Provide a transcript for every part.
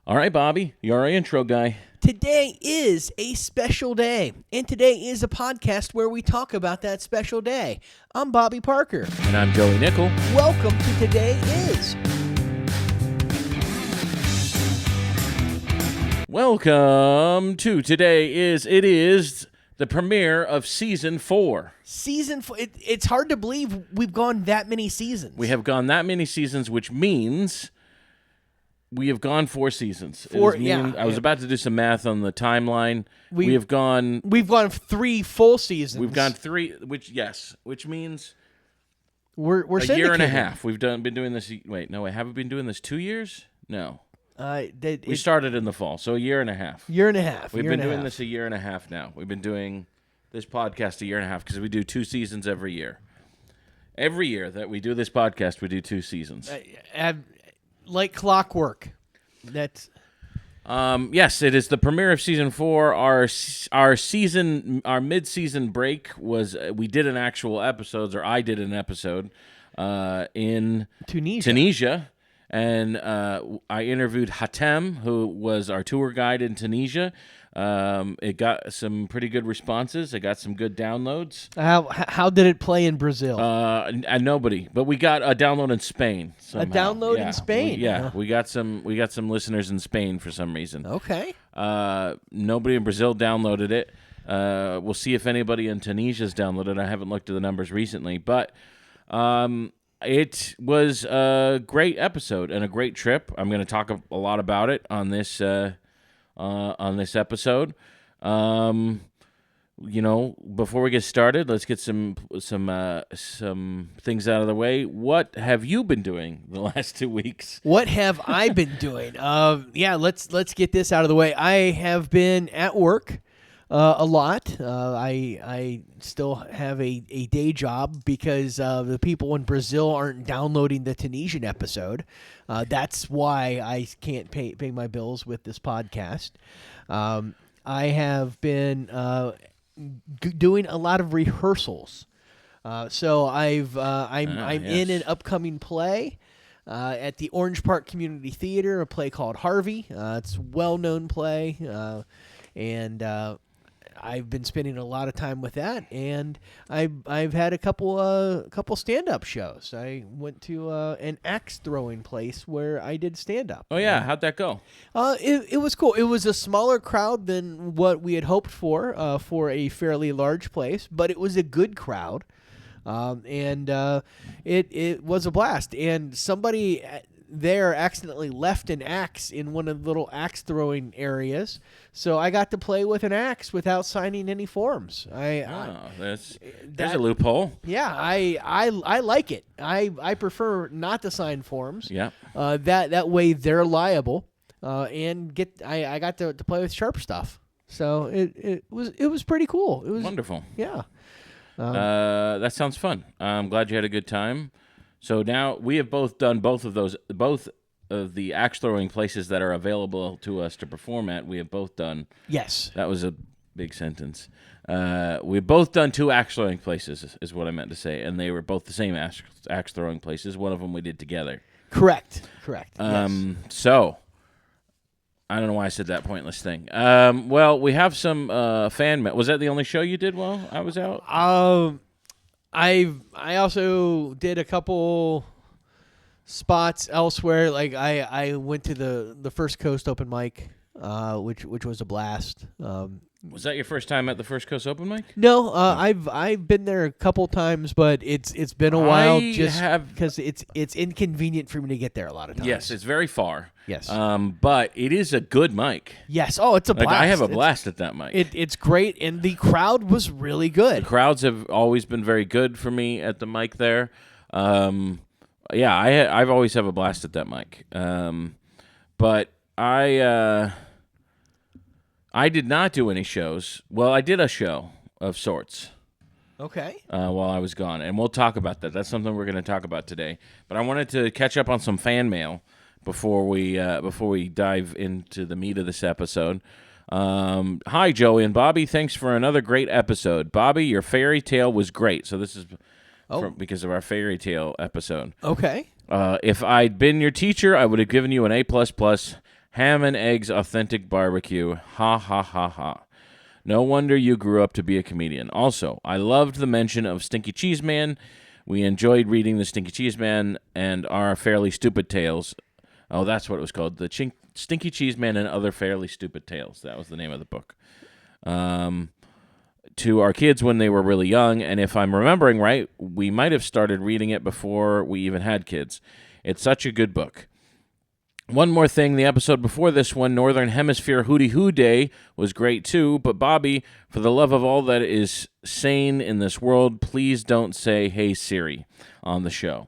All right, Bobby, you're our intro guy. Today is a special day, and today is a podcast where we talk about that special day. I'm Bobby Parker. And I'm Joey Nickel. Welcome to Today Is. Welcome to Today Is. It is the premiere of Season 4. Season 4. It's hard to believe we've gone that many seasons. We have gone that many seasons, which means we have gone 4 seasons. I was about to do some math on the timeline. We've gone 3 full seasons. We've gone 3, which means we're a year and a half. We've been doing this. Wait, no, I haven't been doing this 2 years. No, we started in the fall, so a year and a half. Year and a half. We've been doing this a year and a half now. We've been doing this podcast a year and a half because we do 2 seasons every year. Every year that we do this podcast, we do 2 seasons. Like clockwork. That's yes, it is the premiere of Season 4. Our mid-season break was we did an actual episode, or I did an episode in Tunisia. And I interviewed Hatem, who was our tour guide in Tunisia. It got some pretty good responses. It got some good downloads. How did it play in Brazil? Nobody, but we got a download in Spain. Somehow. A download in Spain. We got some listeners in Spain for some reason. Okay. Nobody in Brazil downloaded it. We'll see if anybody in Tunisia's downloaded it. I haven't looked at the numbers recently, but it was a great episode and a great trip. I'm going to talk a lot about it on this episode. Before we get started, let's get some things out of the way. What have you been doing the last 2 weeks? What have I been doing? Let's get this out of the way. I have been at work a lot. I still have a day job because the people in Brazil aren't downloading the Tunisian episode. That's why I can't pay my bills with this podcast. I have been doing a lot of rehearsals. So I'm in an upcoming play at the Orange Park Community Theater, a play called Harvey. It's a well-known play, and I've been spending a lot of time with that, and I've had a couple stand-up shows. I went to an axe throwing place where I did stand-up. Oh yeah, how'd that go? It was cool. It was a smaller crowd than what we had hoped for a fairly large place, but it was a good crowd, and it was a blast. And somebody there accidentally left an axe in one of the little axe throwing areas, so I got to play with an axe without signing any forms. There's a loophole. Yeah, I like it. I prefer not to sign forms. Yeah. That way they're liable, and I got to play with sharp stuff. So it was pretty cool. It was wonderful. Yeah. That sounds fun. I'm glad you had a good time. So now we have both done both of the axe throwing places that are available to us to perform at. We have both done. Yes. That was a big sentence. We've both done 2 axe throwing places, is what I meant to say, and they were both the same axe throwing places. One of them we did together. Correct. Yes. So I don't know why I said that pointless thing. Well, we have some fan mail. Was that the only show you did while I was out? I also did a couple spots elsewhere. Like I went to the First Coast open mic, which was a blast. Was that your first time at the First Coast open mic? No, I've been there a couple times, but it's been a while because it's inconvenient for me to get there a lot of times. Yes, it's very far. Yes. But it is a good mic. Yes. Oh, it's a blast. I have a blast at that mic. It's great, and the crowd was really good. The crowds have always been very good for me at the mic there. I've always have a blast at that mic. But I did not do any shows. Well, I did a show of sorts. Okay. While I was gone, and we'll talk about that. That's something we're going to talk about today. But I wanted to catch up on some fan mail before we dive into the meat of this episode. Hi, Joey and Bobby. Thanks for another great episode. Bobby, your fairy tale was great. So this is because of our fairy tale episode. Okay. If I'd been your teacher, I would have given you an A++. Ham and eggs, authentic barbecue. Ha ha ha ha. No wonder you grew up to be a comedian. Also, I loved the mention of Stinky Cheese Man. We enjoyed reading the Stinky Cheese Man and our Fairly Stupid Tales. Oh, that's what it was called. The Stinky Cheese Man and Other Fairly Stupid Tales. That was the name of the book. To our kids when they were really young, and if I'm remembering right, we might have started reading it before we even had kids. It's such a good book. One more thing, the episode before this one, Northern Hemisphere Hootie Hoo Day, was great too, but Bobby, for the love of all that is sane in this world, please don't say, "Hey Siri," on the show.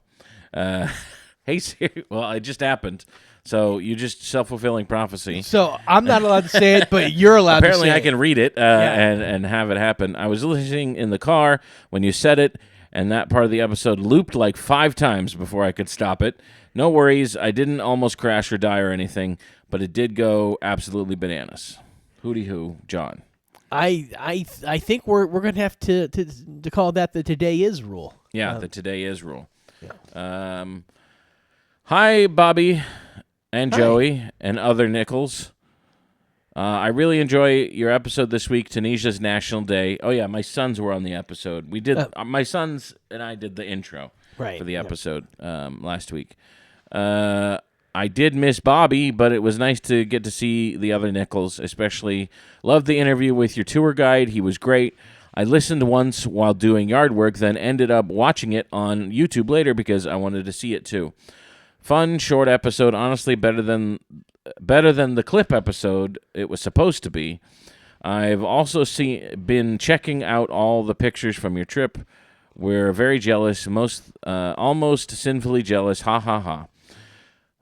Hey Siri, well, it just happened, so you just self-fulfilling prophecy. So I'm not allowed to say it, but you're allowed to say it. Apparently I can read it and have it happen. I was listening in the car when you said it, and that part of the episode looped like 5 times before I could stop it. No worries, I didn't almost crash or die or anything, but it did go absolutely bananas. Hootie hoo, John. I think we're gonna have to call that the today is rule. Yeah, the today is rule. Yeah. Hi, Bobby and Joey and other Nichols. I really enjoy your episode this week, Tunisia's National Day. Oh yeah, my sons were on the episode. We did. My sons and I did the intro for the episode last week. I did miss Bobby, but it was nice to get to see the other Nichols, especially loved the interview with your tour guide. He was great. I listened once while doing yard work, then ended up watching it on YouTube later because I wanted to see it too. Fun, short episode, honestly better than the clip episode it was supposed to be. I've also been checking out all the pictures from your trip. We're very jealous, almost sinfully jealous. Ha ha ha.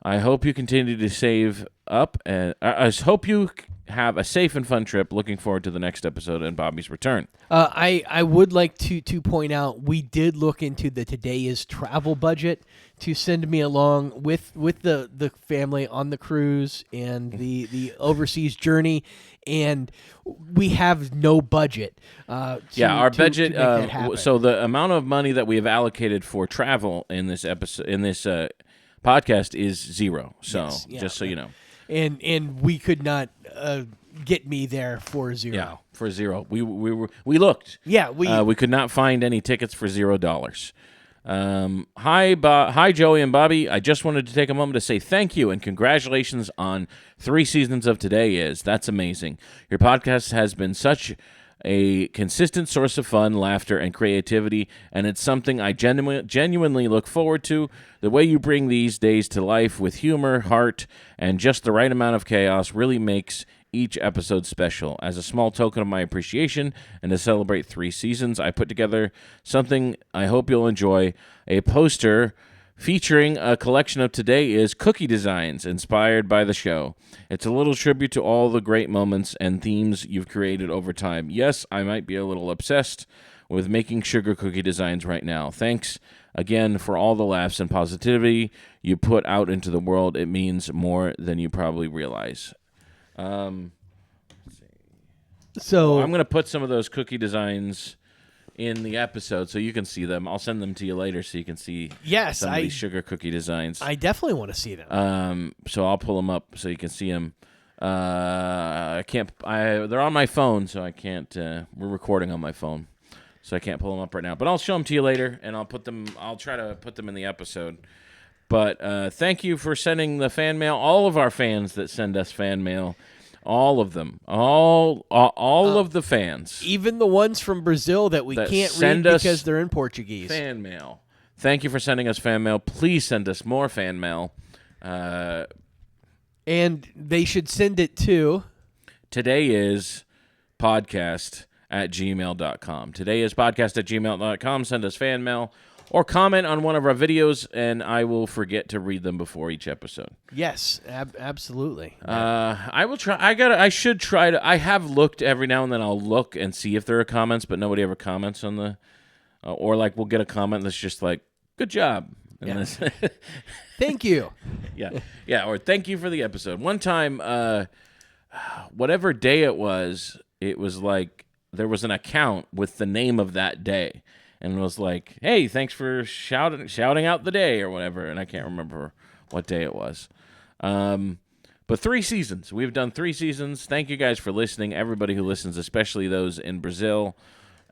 I hope you continue to save up, and I hope you have a safe and fun trip. Looking forward to the next episode and Bobby's return. I would like to point out we did look into the Today Is travel budget to send me along with the family on the cruise and the overseas journey, and we have no budget. Our budget. So the amount of money that we have allocated for travel in this episode podcast is 0. So just so you know. And we could not get me there for 0. Yeah, for 0. We looked. Yeah, we could not find any tickets for $0. Hi, Joey and Bobby. I just wanted to take a moment to say thank you and congratulations on 3 seasons of Today Is. That's amazing. Your podcast has been such a consistent source of fun, laughter, and creativity, and it's something I genuinely look forward to. The way you bring these days to life with humor, heart, and just the right amount of chaos really makes each episode special. As a small token of my appreciation and to celebrate 3 seasons, I put together something I hope you'll enjoy, a poster featuring a collection of Today Is cookie designs inspired by the show. It's a little tribute to all the great moments and themes you've created over time. Yes, I might be a little obsessed with making sugar cookie designs right now. Thanks again for all the laughs and positivity you put out into the world. It means more than you probably realize. So I'm going to put some of those cookie designs in the episode so you can see them. I'll send them to you later so you can see some of these sugar cookie designs. I definitely want to see them. So I'll pull them up so you can see them. I can't. They're on my phone, so I can't. We're recording on my phone, so I can't pull them up right now. But I'll show them to you later, and I'll put them. I'll try to put them in the episode. But thank you for sending the fan mail. All of our fans that send us fan mail. All of them. All of the fans. Even the ones from Brazil that we can't read because they're in Portuguese. Fan mail. Thank you for sending us fan mail. Please send us more fan mail. And they should send it to Today Is podcast at gmail.com. Today Is podcast at gmail.com. Send us fan mail. Or comment on one of our videos, and I will forget to read them before each episode. Yes, absolutely. I will try. I should try to. I have looked every now and then. I'll look and see if there are comments, but nobody ever comments on the. Or like we'll get a comment that's just like, "Good job." And Thank you. Yeah. Or thank you for the episode. One time, whatever day it was like there was an account with the name of that day. And was like, hey, thanks for shouting out the day or whatever. And I can't remember what day it was. But But 3 seasons. We've done 3 seasons. Thank you guys for listening. Everybody who listens, especially those in Brazil,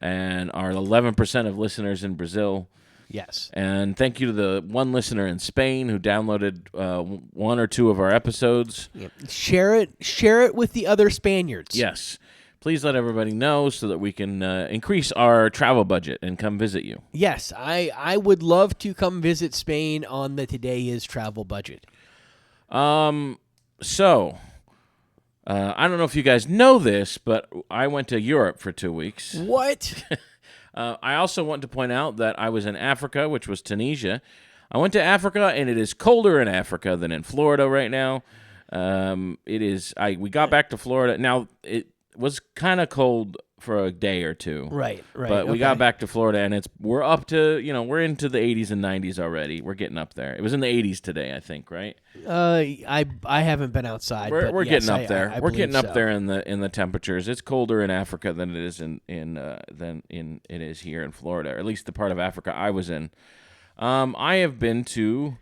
and our 11% of listeners in Brazil. Yes. And thank you to the one listener in Spain who downloaded 1 or 2 of our episodes. Yep. Share it with the other Spaniards. Yes. Please let everybody know so that we can increase our travel budget and come visit you. Yes, I would love to come visit Spain on the Today Is travel budget. So, I don't know if you guys know this, but I went to Europe for 2 weeks. What? I also want to point out that I was in Africa, which was Tunisia. I went to Africa, and it is colder in Africa than in Florida right now. We got back to Florida. Now, it was kind of cold for a day or two. Right. But we got back to Florida, and we're up to, we're into the 80s and 90s already. We're getting up there. It was in the 80s today, I think, right? I haven't been outside. We're yes, getting up there. I We're getting believe up so. there in the temperatures. It's colder in Africa than it is than it is here in Florida, or at least the part of Africa I was in. I have been to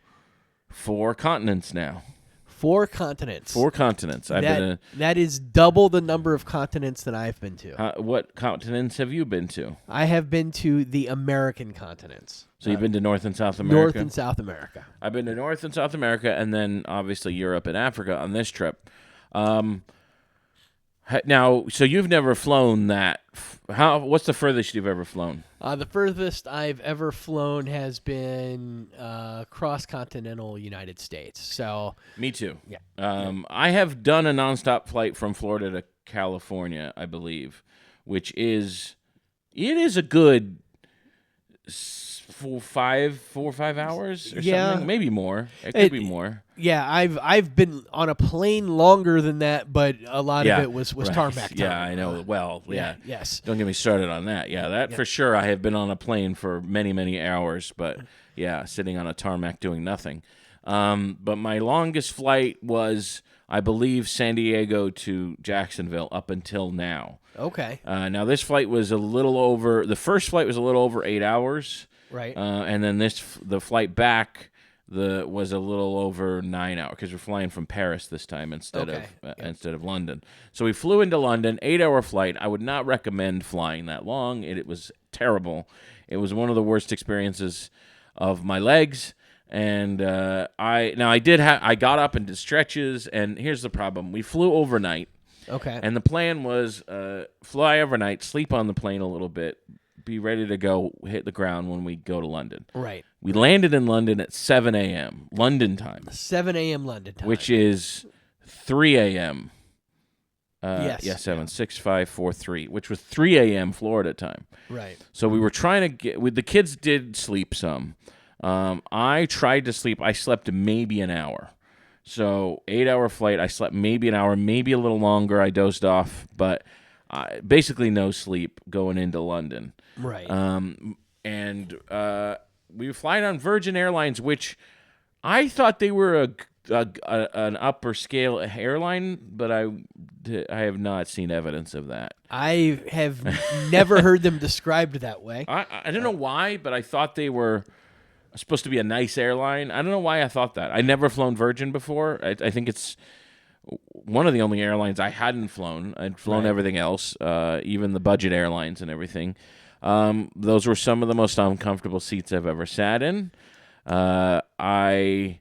4 continents now. 4 continents. 4 continents. That is double the number of continents that I've been to. What continents have you been to? I have been to the American continents. So you've been to North and South America? North and South America. I've been to North and South America, and then obviously Europe and Africa on this trip. Now, so you've never flown that. What's the furthest you've ever flown? The furthest I've ever flown has been cross-continental United States. So Me too. Yeah. I have done a nonstop flight from Florida to California, I believe, which is a good 4 or 5 hours or something, maybe more. It could be more. Yeah, I've been on a plane longer than that, but a lot of it was right. tarmac time. Yeah, I know. Well, yeah. Yes. Don't get me started on that. Yeah, that for sure. I have been on a plane for many, many hours, but yeah, sitting on a tarmac doing nothing. But my longest flight was, I believe, San Diego to Jacksonville up until now. Okay. Now, this flight was the first flight was a little over 8 hours. Right. And then the flight back was a little over 9 hours because we're flying from Paris this time instead of London. So we flew into London, 8-hour flight. I would not recommend flying that long. It was terrible. It was one of the worst experiences of my legs. And I got up and did stretches. And here's the problem: we flew overnight. Okay. And the plan was fly overnight, sleep on the plane a little bit, be ready to go hit the ground when we go to London. Right. We landed in London at 7 a.m. London time. 7 a.m. London time. Which is 3 a.m. Yes. Yeah, 7, 6, 5, 4, 3, which was 3 a.m. Florida time. Right. So we were trying to the kids did sleep some. I tried to sleep. I slept maybe an hour. So 8-hour flight, I slept maybe an hour, maybe a little longer. I dozed off, but basically no sleep going into London. Right. And we were flying on Virgin Airlines, which I thought they were an upper scale airline, but I have not seen evidence of that. I have never heard them described that way. I don't know why, but I thought they were supposed to be a nice airline. I don't know why I thought that. I'd never flown Virgin before. I think it's one of the only airlines I hadn't flown. I'd flown everything else, even the budget airlines and everything. Those were some of the most uncomfortable seats I've ever sat in. I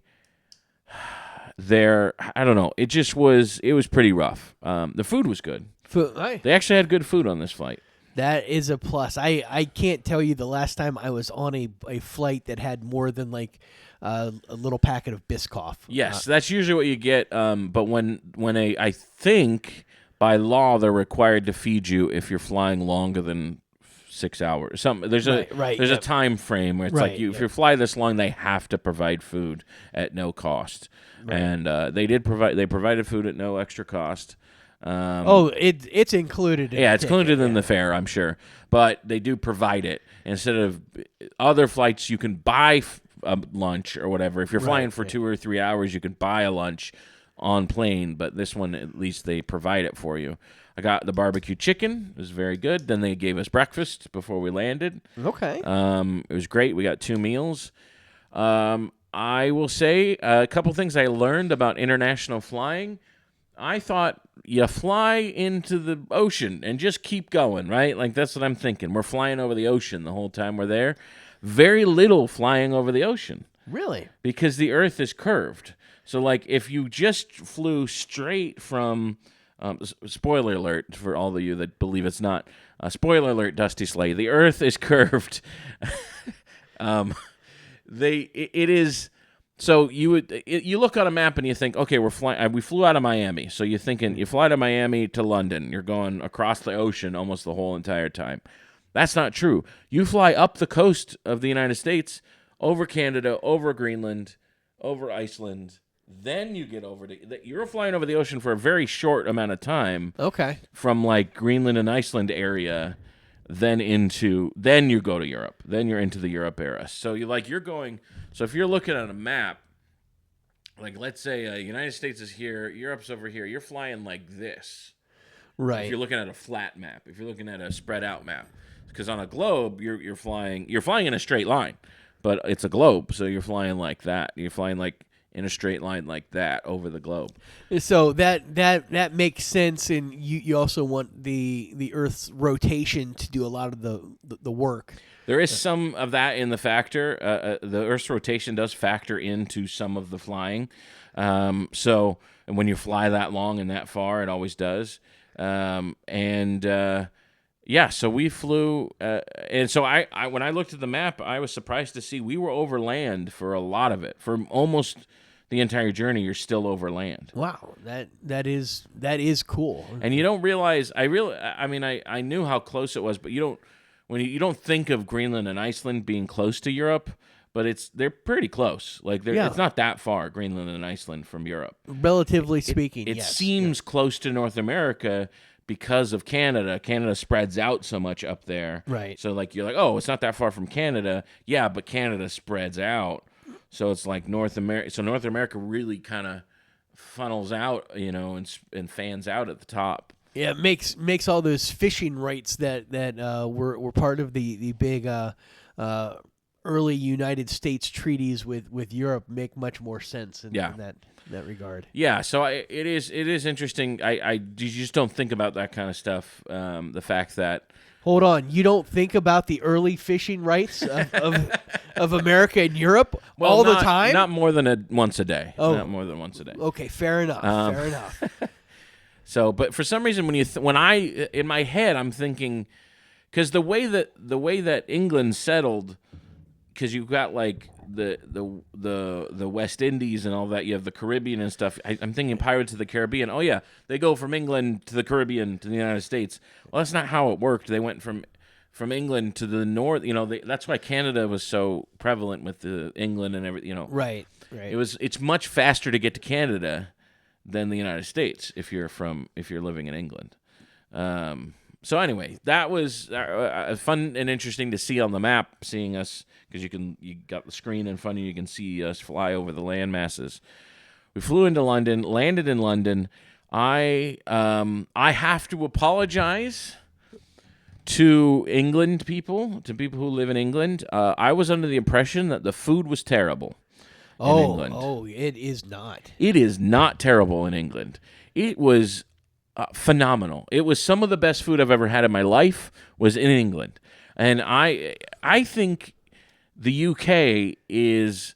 don't know. It was pretty rough. The food was good. They actually had good food on this flight. That is a plus. I can't tell you the last time I was on a flight that had more than like a little packet of Biscoff. Yes, that's usually what you get. But I think by law they're required to feed you if you're flying longer than 6 hours. There's a time frame where it's like if you fly this long, they have to provide food at no cost. Right. And they provided food at no extra cost. It's included. It's included in the fare, I'm sure, but they do provide it instead of other flights. You can buy a lunch or whatever. If you're flying for 2 or 3 hours, you can buy a lunch on plane, but this one at least they provide it for you. I got the barbecue chicken. It was very good. Then they gave us breakfast before we landed. Okay. It was great. We got 2 meals. I will say a couple things I learned about international flying. I thought you fly into the ocean and just keep going, right? Like, that's what I'm thinking. We're flying over the ocean the whole time we're there. Very little flying over the ocean. Really? Because the Earth is curved. So, like, if you just flew straight from, spoiler alert for all of you that believe it's not, spoiler alert, Dusty Slay, the Earth is curved. It is. So you look on a map and you think, okay, we flew out of Miami. So you're thinking, you fly to Miami to London. You're going across the ocean almost the whole entire time. That's not true. You fly up the coast of the United States, over Canada, over Greenland, over Iceland. Then you get over to, you're flying over the ocean for a very short amount of time. Okay. From like Greenland and Iceland area, then you go to Europe. Then you're into the Europe era. So you're going. So if you're looking at a map, like let's say United States is here, Europe's over here. You're flying like this. Right. If you're looking at a flat map, if you're looking at a spread out map, because on a globe you're flying in a straight line, but it's a globe, so you're flying like that. You're flying like in a straight line like that over the globe. So that makes sense, and you also want the Earth's rotation to do a lot of the work. There is some of that in the factor. The Earth's rotation does factor into some of the flying. So and when you fly that long and that far, it always does. So we flew, and so I when I looked at the map, I was surprised to see we were over land for a lot of it. For almost the entire journey, you're still over land. Wow, that is cool. And you don't realize. I knew how close it was, but you don't think of Greenland and Iceland being close to Europe, but they're pretty close. Like it's not that far, Greenland and Iceland from Europe. Relatively speaking, it yes. seems close to North America because of Canada. Canada spreads out so much up there. Right. So like you're like, oh, it's not that far from Canada. Yeah, but Canada spreads out. So it's like North America. So North America really kind of funnels out, and fans out at the top. Yeah, it makes all those fishing rights that were part of the big early United States treaties with Europe make much more sense in that regard. Yeah, so it is interesting. You just don't think about that kind of stuff. The fact that hold on, you don't think about the early fishing rights of America and Europe the time? Not more than once a day. Oh. Not more than once a day. Okay, fair enough. Fair enough. So, but for some reason, when I in my head, I'm thinking, because the way that England settled, because you've got like the West Indies and all that, you have the Caribbean and stuff. I'm thinking Pirates of the Caribbean. Oh yeah, they go from England to the Caribbean to the United States. Well, that's not how it worked. They went from England to the north. That's why Canada was so prevalent with the England and everything. Right. It's much faster to get to Canada than the United States if you're living in England. So anyway, that was fun and interesting to see on the map, seeing us, because you got the screen in front of you, you can see us fly over the land masses. We flew into London, landed in London. I have to apologize to England people, to people who live in England. I was under the impression that the food was terrible in England. Oh, it is not. It is not terrible in England. It was phenomenal. It was some of the best food I've ever had in my life was in England. And I think the UK is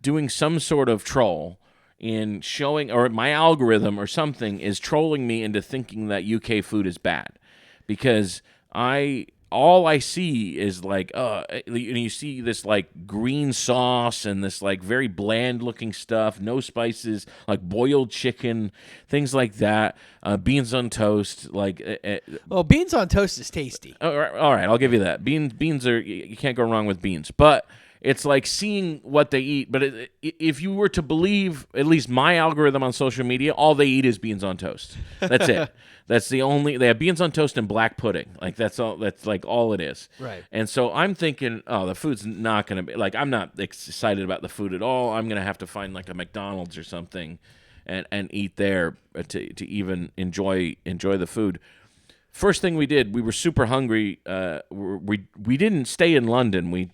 doing some sort of troll in showing, or my algorithm or something is trolling me into thinking that UK food is bad, because all I see is like, you see this like green sauce and this like very bland looking stuff, no spices, like boiled chicken, things like that, beans on toast. Well, beans on toast is tasty. All right, I'll give you that. Beans are, you can't go wrong with beans, but it's like seeing what they eat. But if you were to believe at least my algorithm on social media, all they eat is beans on toast. That's it. That's the only. They have beans on toast and black pudding. Like that's all. That's like all it is. Right. And so I'm thinking, oh, the food's not going to be like. I'm not excited about the food at all. I'm going to have to find like a McDonald's or something, and eat there to even enjoy the food. First thing we did, we were super hungry. We didn't stay in London. We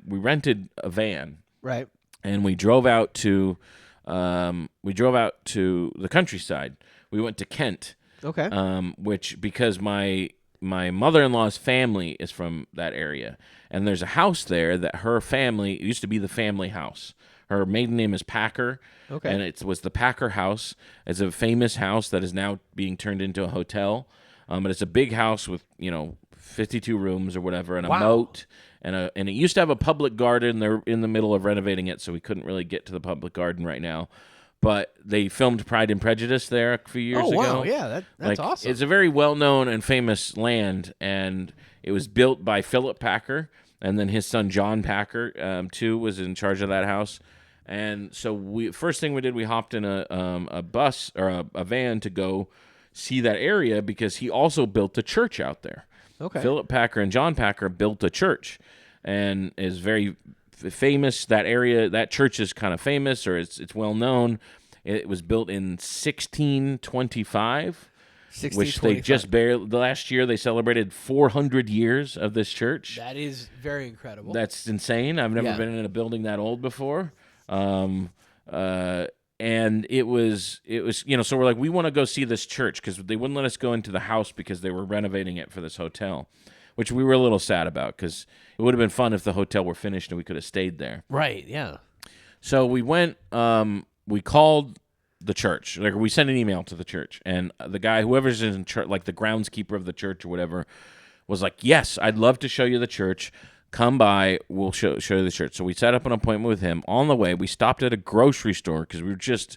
rented a van Right. and we drove out to the countryside. We went to Kent, Okay. which because my mother-in-law's family is from that area, and there's a house there that her family, it used to be the family house. Her maiden name is Packer, Okay. and it was the Packer house. It's a famous house that is now being turned into a hotel, but it's a big house with 52 rooms or whatever, and a Wow. moat, and it used to have a public garden. They're in the middle of renovating it, so we couldn't really get to the public garden right now. But they filmed Pride and Prejudice there a few years ago. Oh, wow. Yeah, that's awesome. It's a very well-known and famous land, and it was built by Philip Packer, and then his son John Packer, too, was in charge of that house. And so first thing we did, we hopped in a bus or a van to go see that area because he also built a church out there. Okay. Philip Packer and John Packer built a church and is very famous. That area, that church is kind of famous, or it's well known. It was built in 1625, which they just barely, last year they celebrated 400 years of this church. That is very incredible. That's insane. I've never been in a building that old before. And it was so we're like, we want to go see this church because they wouldn't let us go into the house because they were renovating it for this hotel, which we were a little sad about because it would have been fun if the hotel were finished and we could have stayed there. Right, yeah. So we went, we called the church, like we sent an email to the church, and the guy, whoever's in church, like the groundskeeper of the church or whatever, was like, yes, I'd love to show you the church. Come by, we'll show you the church. So we set up an appointment with him. On the way, we stopped at a grocery store because we were just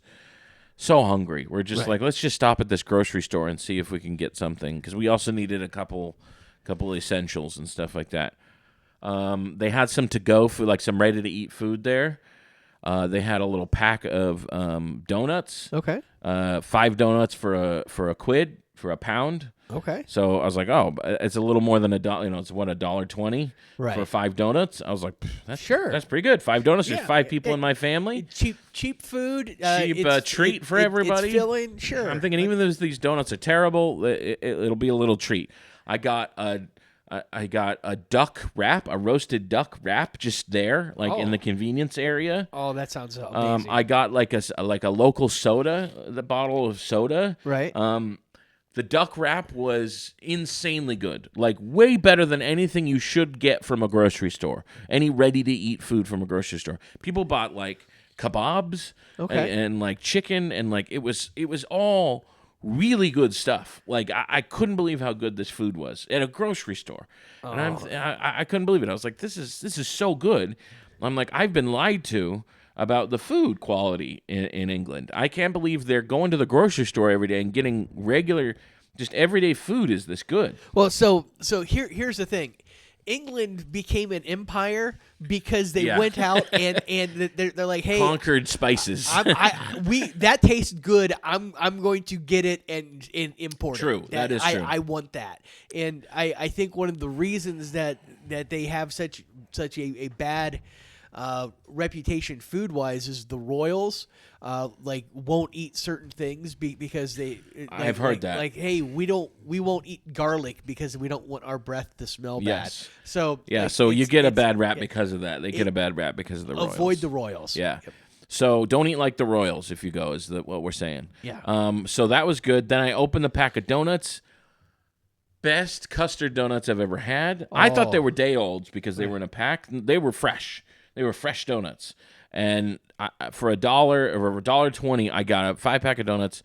so hungry. We're just like, let's just stop at this grocery store and see if we can get something, because we also needed a couple essentials and stuff like that. They had some to-go food, like some ready-to-eat food there. They had a little pack of donuts. Okay. 5 donuts for a quid, for a pound. Okay. So I was like, oh, it's a little more than $1. It's what, $1.20 Right. for 5 donuts. I was like, that's Sure. That's pretty good. 5 donuts. Yeah, There's 5 people in my family. Cheap food. Cheap treat for everybody. It's filling. Sure. I'm thinking even though these donuts are terrible, it'll be a little treat. I got a duck wrap, a roasted duck wrap, just there, like in the convenience area. Oh, that sounds amazing. I got like a local soda, the bottle of soda. Right. The duck wrap was insanely good, like way better than anything you should get from a grocery store. Any ready-to-eat food from a grocery store. People bought like kebabs and like chicken, and like it was all really good stuff. Like I couldn't believe how good this food was at a grocery store, and I couldn't believe it. I was like, this is so good. I'm like, I've been lied to about the food quality in England. I can't believe they're going to the grocery store every day and getting regular, just everyday food is this good. Well, so here's the thing. England became an empire because they went out and they're like, hey, conquered spices. That tastes good. I'm going to get it and import true. it. That is true. I want that. And I think one of the reasons that they have such a bad reputation food wise is the royals like won't eat certain things because they I've heard that, like, hey, we won't eat garlic because we don't want our breath to smell bad. So so you get a bad rap because of that. They get a bad rap because of the royals. Avoid the royals. Yeah. Yep. So don't eat like the royals if you go, is what we're saying. Yeah. So that was good. Then I opened the pack of donuts. Best custard donuts I've ever had. I thought they were day olds because they were in a pack. They were fresh. They were fresh donuts, and for $1 or $1.20, I got a 5-pack of donuts.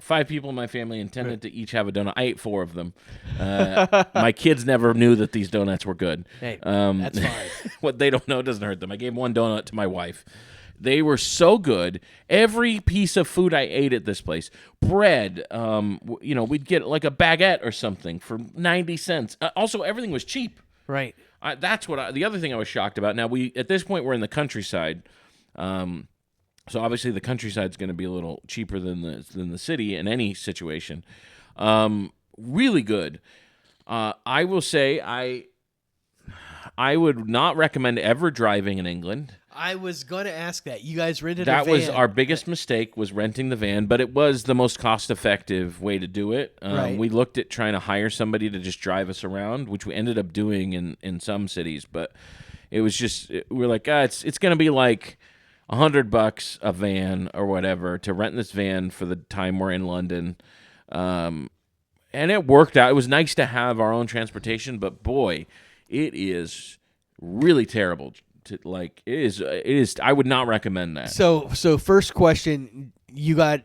5 people in my family intended to each have a donut. I ate 4 of them. My kids never knew that these donuts were good. Hey, that's fine. What they don't know doesn't hurt them. I gave 1 donut to my wife. They were so good. Every piece of food I ate at this place, bread, we'd get like a baguette or something for 90 cents. Also, everything was cheap. Right. That's what the other thing I was shocked about. Now at this point we're in the countryside, so obviously the countryside's going to be a little cheaper than the city in any situation. Really good. I will say I would not recommend ever driving in England. I was going to ask that. You guys rented a van. That was our biggest mistake, was renting the van, but it was the most cost-effective way to do it. Right. We looked at trying to hire somebody to just drive us around, which we ended up doing in some cities, but It was just we're like, it's gonna be like $100 a van or whatever to rent this van for the time we're in London. And it worked out. It was nice to have our own transportation, but boy, it is really terrible. It is. I would not recommend that. So first question, you got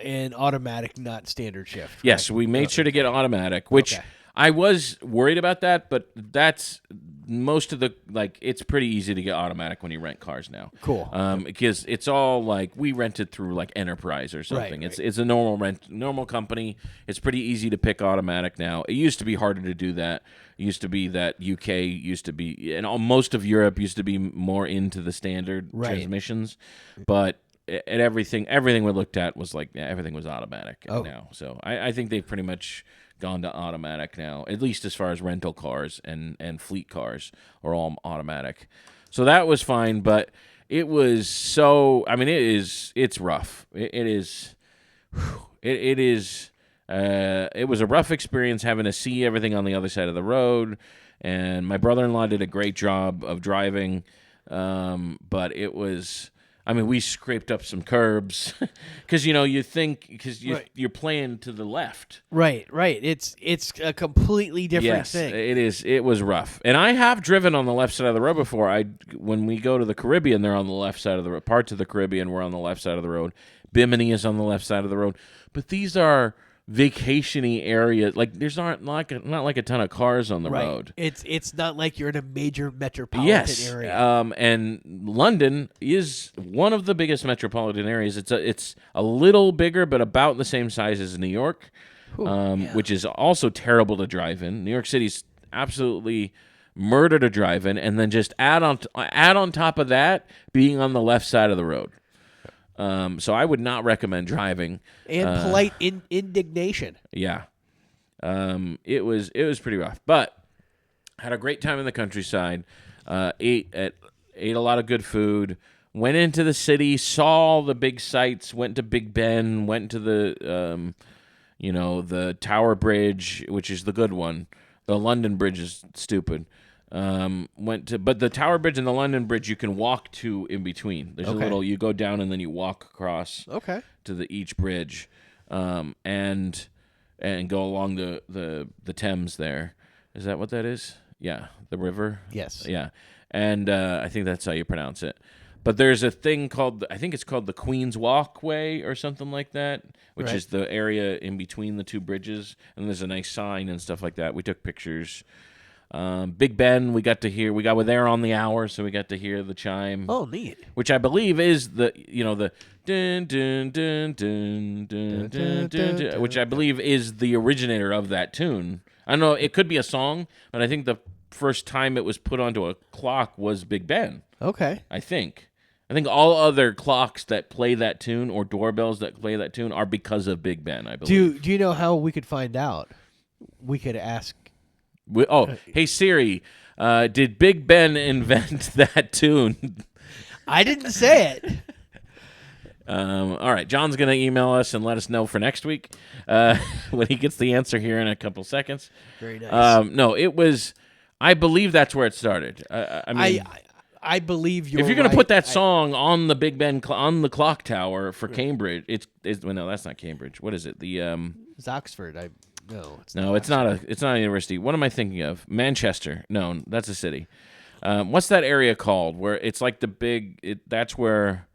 an automatic, not standard shift. Right? Yes, we made sure to get automatic, which I was worried about that, but that's most of the it's pretty easy to get automatic when you rent cars now. Cool. Because it's all we rented through Enterprise or something. Right. It's a normal company. It's pretty easy to pick automatic now. It used to be harder to do that. It used to be that UK used to be, and most of Europe used to be more into the standard transmissions, but everything we looked at was everything was automatic now. So I think they've pretty much gone to automatic now, at least as far as rental cars and fleet cars are all automatic. So that was fine, but it was it's rough. It was a rough experience having to see everything on the other side of the road, and my brother-in-law did a great job of driving, but it was... we scraped up some curbs because you think you're playing to the left. Right. It's a completely different thing. It is. It was rough, and I have driven on the left side of the road before. When we go to the Caribbean, they're on the left side of the road. Parts of the Caribbean, we're on the left side of the road. Bimini is on the left side of the road, but these are vacation-y areas. There's not a ton of cars on the road. It's not like you're in a major metropolitan area. And London is one of the biggest metropolitan areas. It's a little bigger, but about the same size as New York, which is also terrible to drive in. New York City's absolutely murder to drive in, and then just add on top of that being on the left side of the road. So I would not recommend driving. And polite indignation. Yeah. It was pretty rough, but had a great time in the countryside. Ate a lot of good food. Went into the city, saw the big sights. Went to Big Ben. Went to the the Tower Bridge, which is the good one. The London Bridge is stupid. But the Tower Bridge and the London Bridge you can walk to in between. There's a little, you go down and then you walk across to each bridge, and go along the Thames there. Is that what that is? Yeah, the river. Yes. Yeah, and I think that's how you pronounce it. But there's a thing called, I think it's called the Queen's Walkway or something like that, which is the area in between the two bridges, and there's a nice sign and stuff like that. We took pictures. Big Ben, we were there on the hour, so we got to hear the chime. Oh, neat. Which I believe is the dun dun dun dun dun dun dun, which I believe is the originator of that tune. I don't know, it could be a song, but I think the first time it was put onto a clock was Big Ben. Okay. I think all other clocks that play that tune or doorbells that play that tune are because of Big Ben, I believe. Do you know how we could find out? We could ask. Hey Siri, did Big Ben invent that tune? I didn't say it. All right, John's going to email us and let us know for next week when he gets the answer here in a couple seconds. Very nice. No, it was. I believe that's where it started. I believe you're. If you're going to put that song on the Big Ben on the clock tower for Cambridge, no, that's not Cambridge. What is it? It's Oxford. No, it's not. No, it's not a university. What am I thinking of? Manchester. No, that's a city. What's that area called? Where it's like the big. That's where.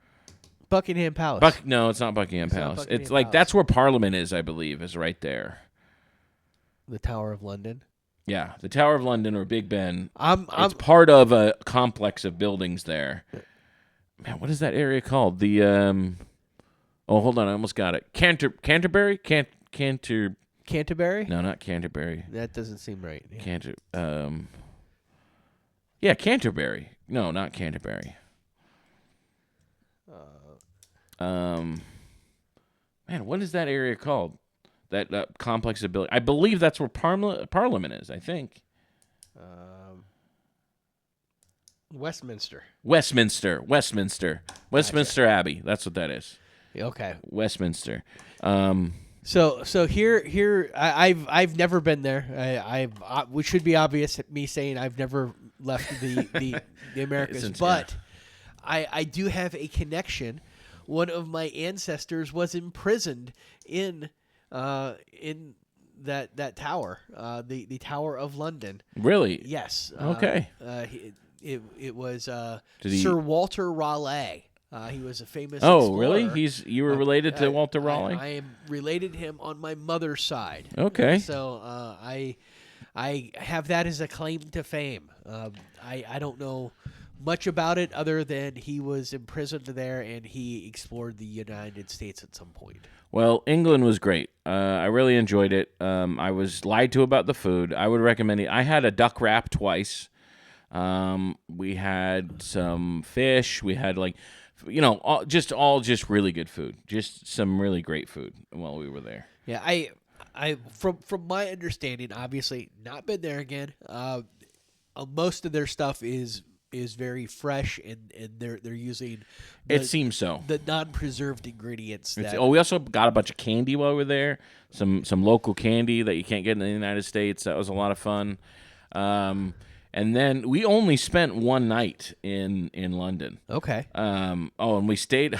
Buckingham Palace. No, it's not Buckingham Palace. Buckingham It's like Palace. that's where Parliament is, I believe, is right there. The Tower of London. Yeah, the Tower of London or Big Ben. It's part of a complex of buildings there. Man, what is that area called? The Oh, hold on, I almost got it. Canterbury? Canterbury? No, not Canterbury. That doesn't seem right. Yeah, Canterbury. No, not Canterbury. Man, what is that area called? That complex of buildings. I believe that's where Parliament is, I think. Westminster. Westminster Abbey. That's what that is. Okay. Westminster. So here I've never been there. Which should be obvious. Me saying I've never left the Americas. Since- But I do have a connection. One of my ancestors was imprisoned in that tower, the Tower of London. Really? Yes. Okay. It was Did he- Sir Walter Raleigh. He was a famous Oh, explorer. really? You were related to Walter Raleigh? I am related to him on my mother's side. Okay. So I have that as a claim to fame. I don't know much about it other than he was imprisoned there and he explored the United States at some point. Well, England was great. I really enjoyed it. I was lied to about the food. I would recommend it. I had a duck wrap twice. We had some fish. We had all just really good food. Just some really great food while we were there. Yeah, I from my understanding, obviously not been there again. Most of their stuff is very fresh and they're using It seems so. the non-preserved ingredients. We also got a bunch of candy while we were there. Some local candy that you can't get in the United States. That was a lot of fun. And then we only spent one night in London. Okay. And we stayed.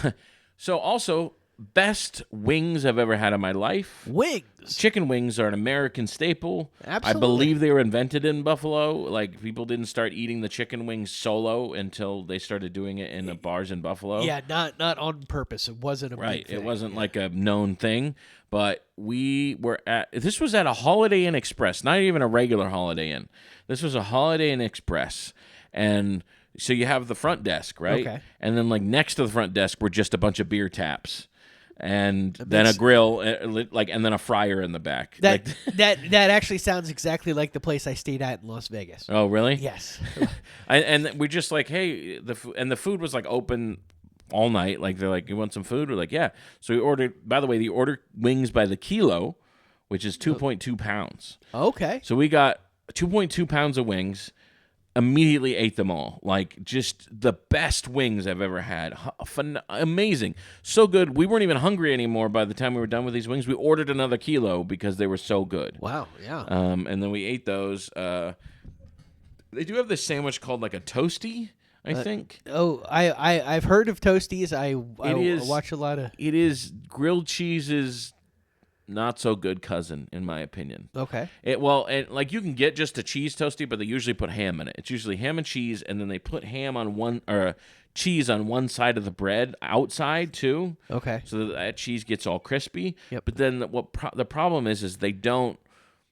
So also, best wings I've ever had in my life. Wings. Chicken wings are an American staple. Absolutely. I believe they were invented in Buffalo. Like, people didn't start eating the chicken wings solo until they started doing it in the bars in Buffalo. Yeah, not on purpose. It wasn't a Right. big thing. It wasn't like a known thing. But this was at a Holiday Inn Express, not even a regular Holiday Inn. This was a Holiday Inn Express. And so you have the front desk, right? Okay. And then next to the front desk were just a bunch of beer taps. And then a grill, and then a fryer in the back. That actually sounds exactly like the place I stayed at in Las Vegas. Oh, really? Yes. And we're just like, hey, the food was open all night. Like, they're like, you want some food? We're like, yeah. So we ordered. By the way, they order wings by the kilo, which is 2.2 pounds. Okay. So we got 2.2 pounds of wings. Immediately ate them all. Just the best wings I've ever had. Amazing. So good. We weren't even hungry anymore by the time we were done with these wings. We ordered another kilo because they were so good. Wow, yeah. And then we ate those. They do have this sandwich called a toasty, I think. Oh, I've heard of Toasties. I watch a lot of... It is grilled cheese's not so good cousin, in my opinion. Okay. You can get just a cheese toasty, but they usually put ham in it. It's usually ham and cheese, and then they put ham on one or cheese on one side of the bread outside too. Okay. So that cheese gets all crispy. Yep. But then the problem is they don't.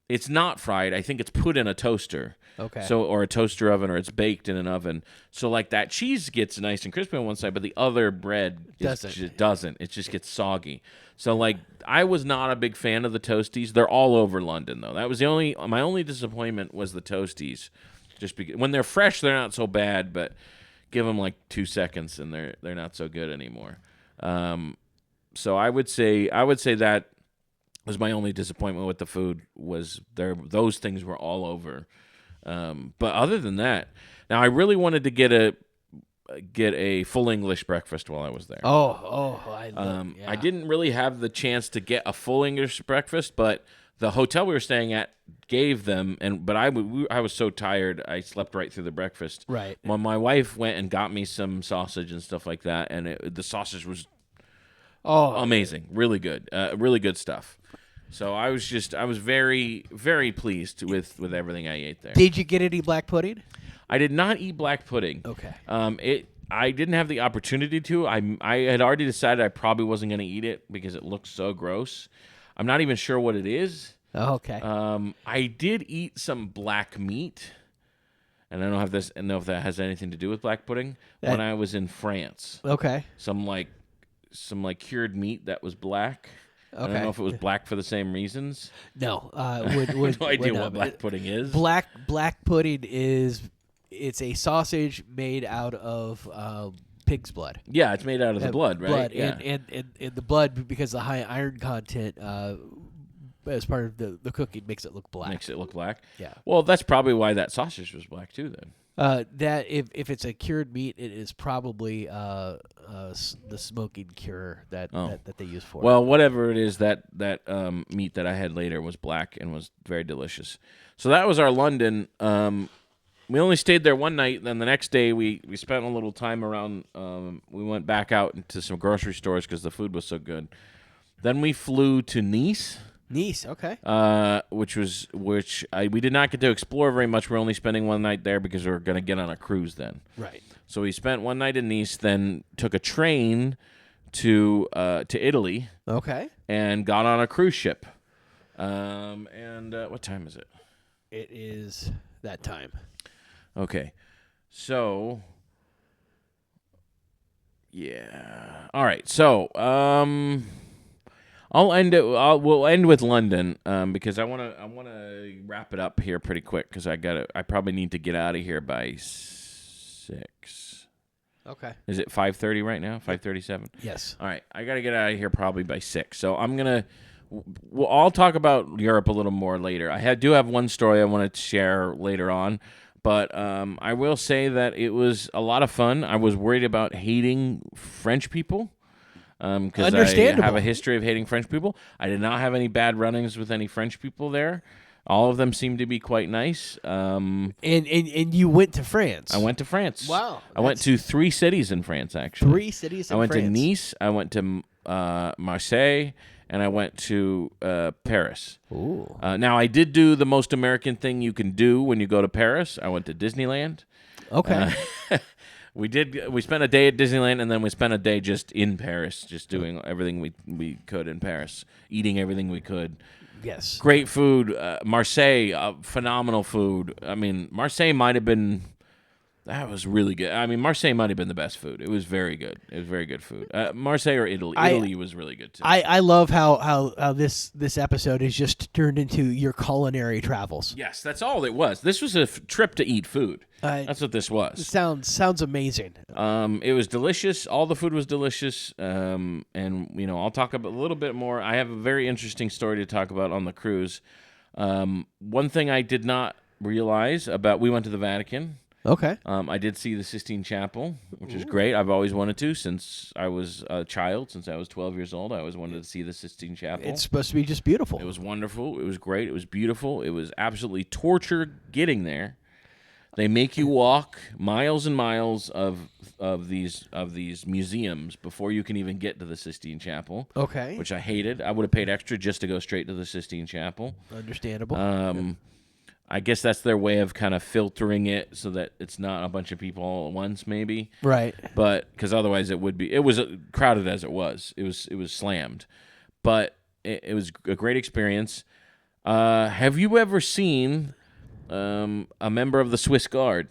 It's not fried. I think it's put in a toaster. Okay. So or a toaster oven, or it's baked in an oven. So that cheese gets nice and crispy on one side, but the other bread doesn't. It just gets soggy. So I was not a big fan of the Toasties. They're all over London though. That was my only disappointment was the Toasties. Just because when they're fresh, they're not so bad, but give them 2 seconds and they're not so good anymore. So I would say that was my only disappointment with the food was those things were all over. But other than that, now I really wanted to get a full English breakfast while I was there. I didn't really have the chance to get a full English breakfast, but the hotel we were staying at gave them, but I was so tired I slept right through the breakfast. Right. When my wife went and got me some sausage and stuff like that, and the sausage was amazing, really good stuff. So I was very, very pleased with everything I ate there. Did you get any black pudding? I did not eat black pudding. Okay. I didn't have the opportunity to. I had already decided I probably wasn't going to eat it because it looks so gross. I'm not even sure what it is. Oh, okay. I did eat some black meat, and I don't know if that has anything to do with black pudding. When I was in France, Okay. some cured meat that was black. Okay. I don't know if it was black for the same reasons. No. No idea what black pudding is. Black pudding it's a sausage made out of pig's blood. Yeah, it's made out of the blood, right? Blood, Yeah. and the blood, because the high iron content as part of the cooking, makes it look black. Makes it look black. Yeah. Well, that's probably why that sausage was black too. Then. That if it's a cured meat, it is probably the smoking cure that they use for it. Well, whatever it is, that meat that I had later was black and was very delicious. So that was our London. we only stayed there one night. Then the next day we spent a little time around. We went back out into some grocery stores because the food was so good. Then we flew to Nice. Nice, okay. We did not get to explore very much. We're only spending one night there because we were going to get on a cruise then. Right. So we spent one night in Nice, then took a train to Italy. Okay. And got on a cruise ship. What time is it? It is that time. Okay. So, yeah. All right. So, I'll end it. We'll end with London because I want to wrap it up here pretty quick because I probably need to get out of here by 6. Okay. Is it 5:30 right now? 5:37. Yes. All right. I got to get out of here probably by 6. So I'll talk about Europe a little more later. I do have one story I wanted to share later on, but I will say that it was a lot of fun. I was worried about hating French people. Because I have a history of hating French people. I did not have any bad run-ins with any French people there. All of them seemed to be quite nice. And you went to France. I went to France. Wow. I went to 3 cities in France, actually. 3 cities in France. I went to Nice, I went to Marseille, and I went to Paris. Ooh. Now, I did do the most American thing you can do when you go to Paris. I went to Disneyland. Okay. We spent a day at Disneyland, and then we spent a day just in Paris, just doing everything we could in Paris, eating everything we could. Yes. Great food. Marseille, phenomenal food. I mean, Marseille might have been... That was really good. I mean, Marseille might have been the best food. It was very good. It was very good food. Marseille or Italy. Italy was really good, too. I love how this episode is just turned into your culinary travels. Yes, that's all it was. This was a trip to eat food. That's what this was. It sounds amazing. It was delicious. All the food was delicious. And, I'll talk about a little bit more. I have a very interesting story to talk about on the cruise. One thing I did not realize we went to the Vatican. Okay. I did see the Sistine Chapel, which is great. I've always wanted to since I was a child. Since I was 12 years old, I always wanted to see the Sistine Chapel. It's supposed to be just beautiful. It was wonderful. It was great. It was beautiful. It was absolutely torture getting there. They make you walk miles and miles of these museums before you can even get to the Sistine Chapel. Okay. Which I hated. I would have paid extra just to go straight to the Sistine Chapel. Understandable. I guess that's their way of kind of filtering it so that it's not a bunch of people all at once, maybe. Right. But because otherwise it would be. It was crowded as it was. It was slammed, but it was a great experience. Have you ever seen a member of the Swiss Guard?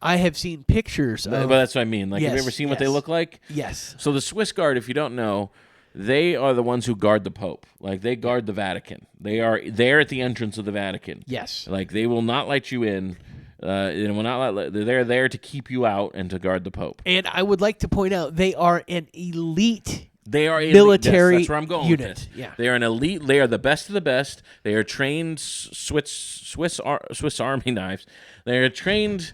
I have seen pictures of. But that's what I mean. Like, yes, have you ever seen what they look like? Yes. So the Swiss Guard, if you don't know, they are the ones who guard the Pope. Like, they guard the Vatican. They are there at the entrance of the Vatican. Yes. Like, they will not let you in. They're there to keep you out and to guard the Pope. And I would like to point out they are an elite. They are military that's where I'm going unit. with this. Yeah. They are an elite. They are the best of the best. They are trained Swiss Army knives. They are trained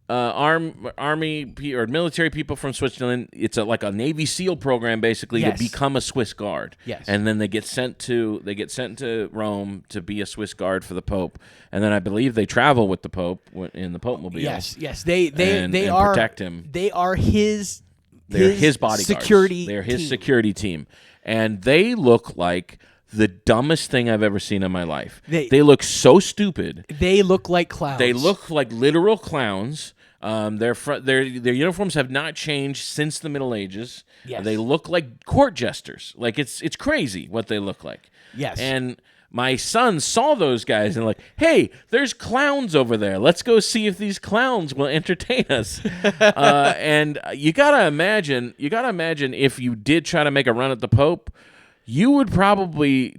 army or military people from Switzerland. It's like a Navy SEAL program basically to become a Swiss Guard. Yes. And then they get sent to Rome to be a Swiss Guard for the Pope. And then I believe they travel with the Pope in the Pope mobile. Yes. They are protect him. They are his. They're his bodyguards. Security. They're his team. security team, and they look like the dumbest thing I've ever seen in my life. They look so stupid. They look like clowns. They look like literal clowns. Their uniforms have not changed since the Middle Ages. Yes. They look like court jesters. Like it's crazy what they look like. Yes. And my son saw those guys and like, hey, there's clowns over there. Let's go see if these clowns will entertain us. And you gotta imagine if you did try to make a run at the Pope, you would probably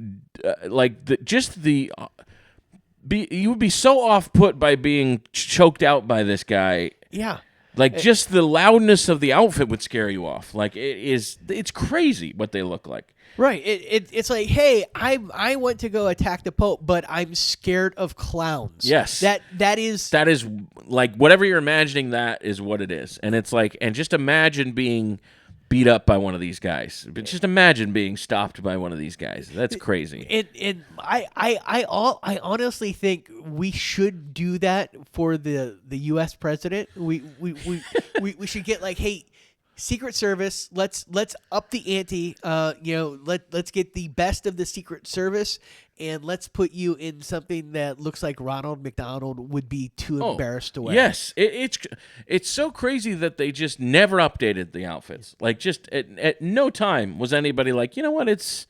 you would be so off put by being choked out by this guy. Yeah. Like just the loudness of the outfit would scare you off. Like it's crazy what they look like. Right. It's like, hey, I went to go attack the Pope, but I'm scared of clowns. Yes. That is like whatever you're imagining, that is what it is. And it's like, and just imagine being beat up by one of these guys. But just imagine being stopped by one of these guys. That's crazy. And I honestly think we should do that for the U.S. president. We should get like, hey, Secret Service, let's up the ante. Let's get the best of the Secret Service, and let's put you in something that looks like Ronald McDonald would be too embarrassed to wear. Yes, it's so crazy that they just never updated the outfits. Like, just at no time was anybody like, you know what, it's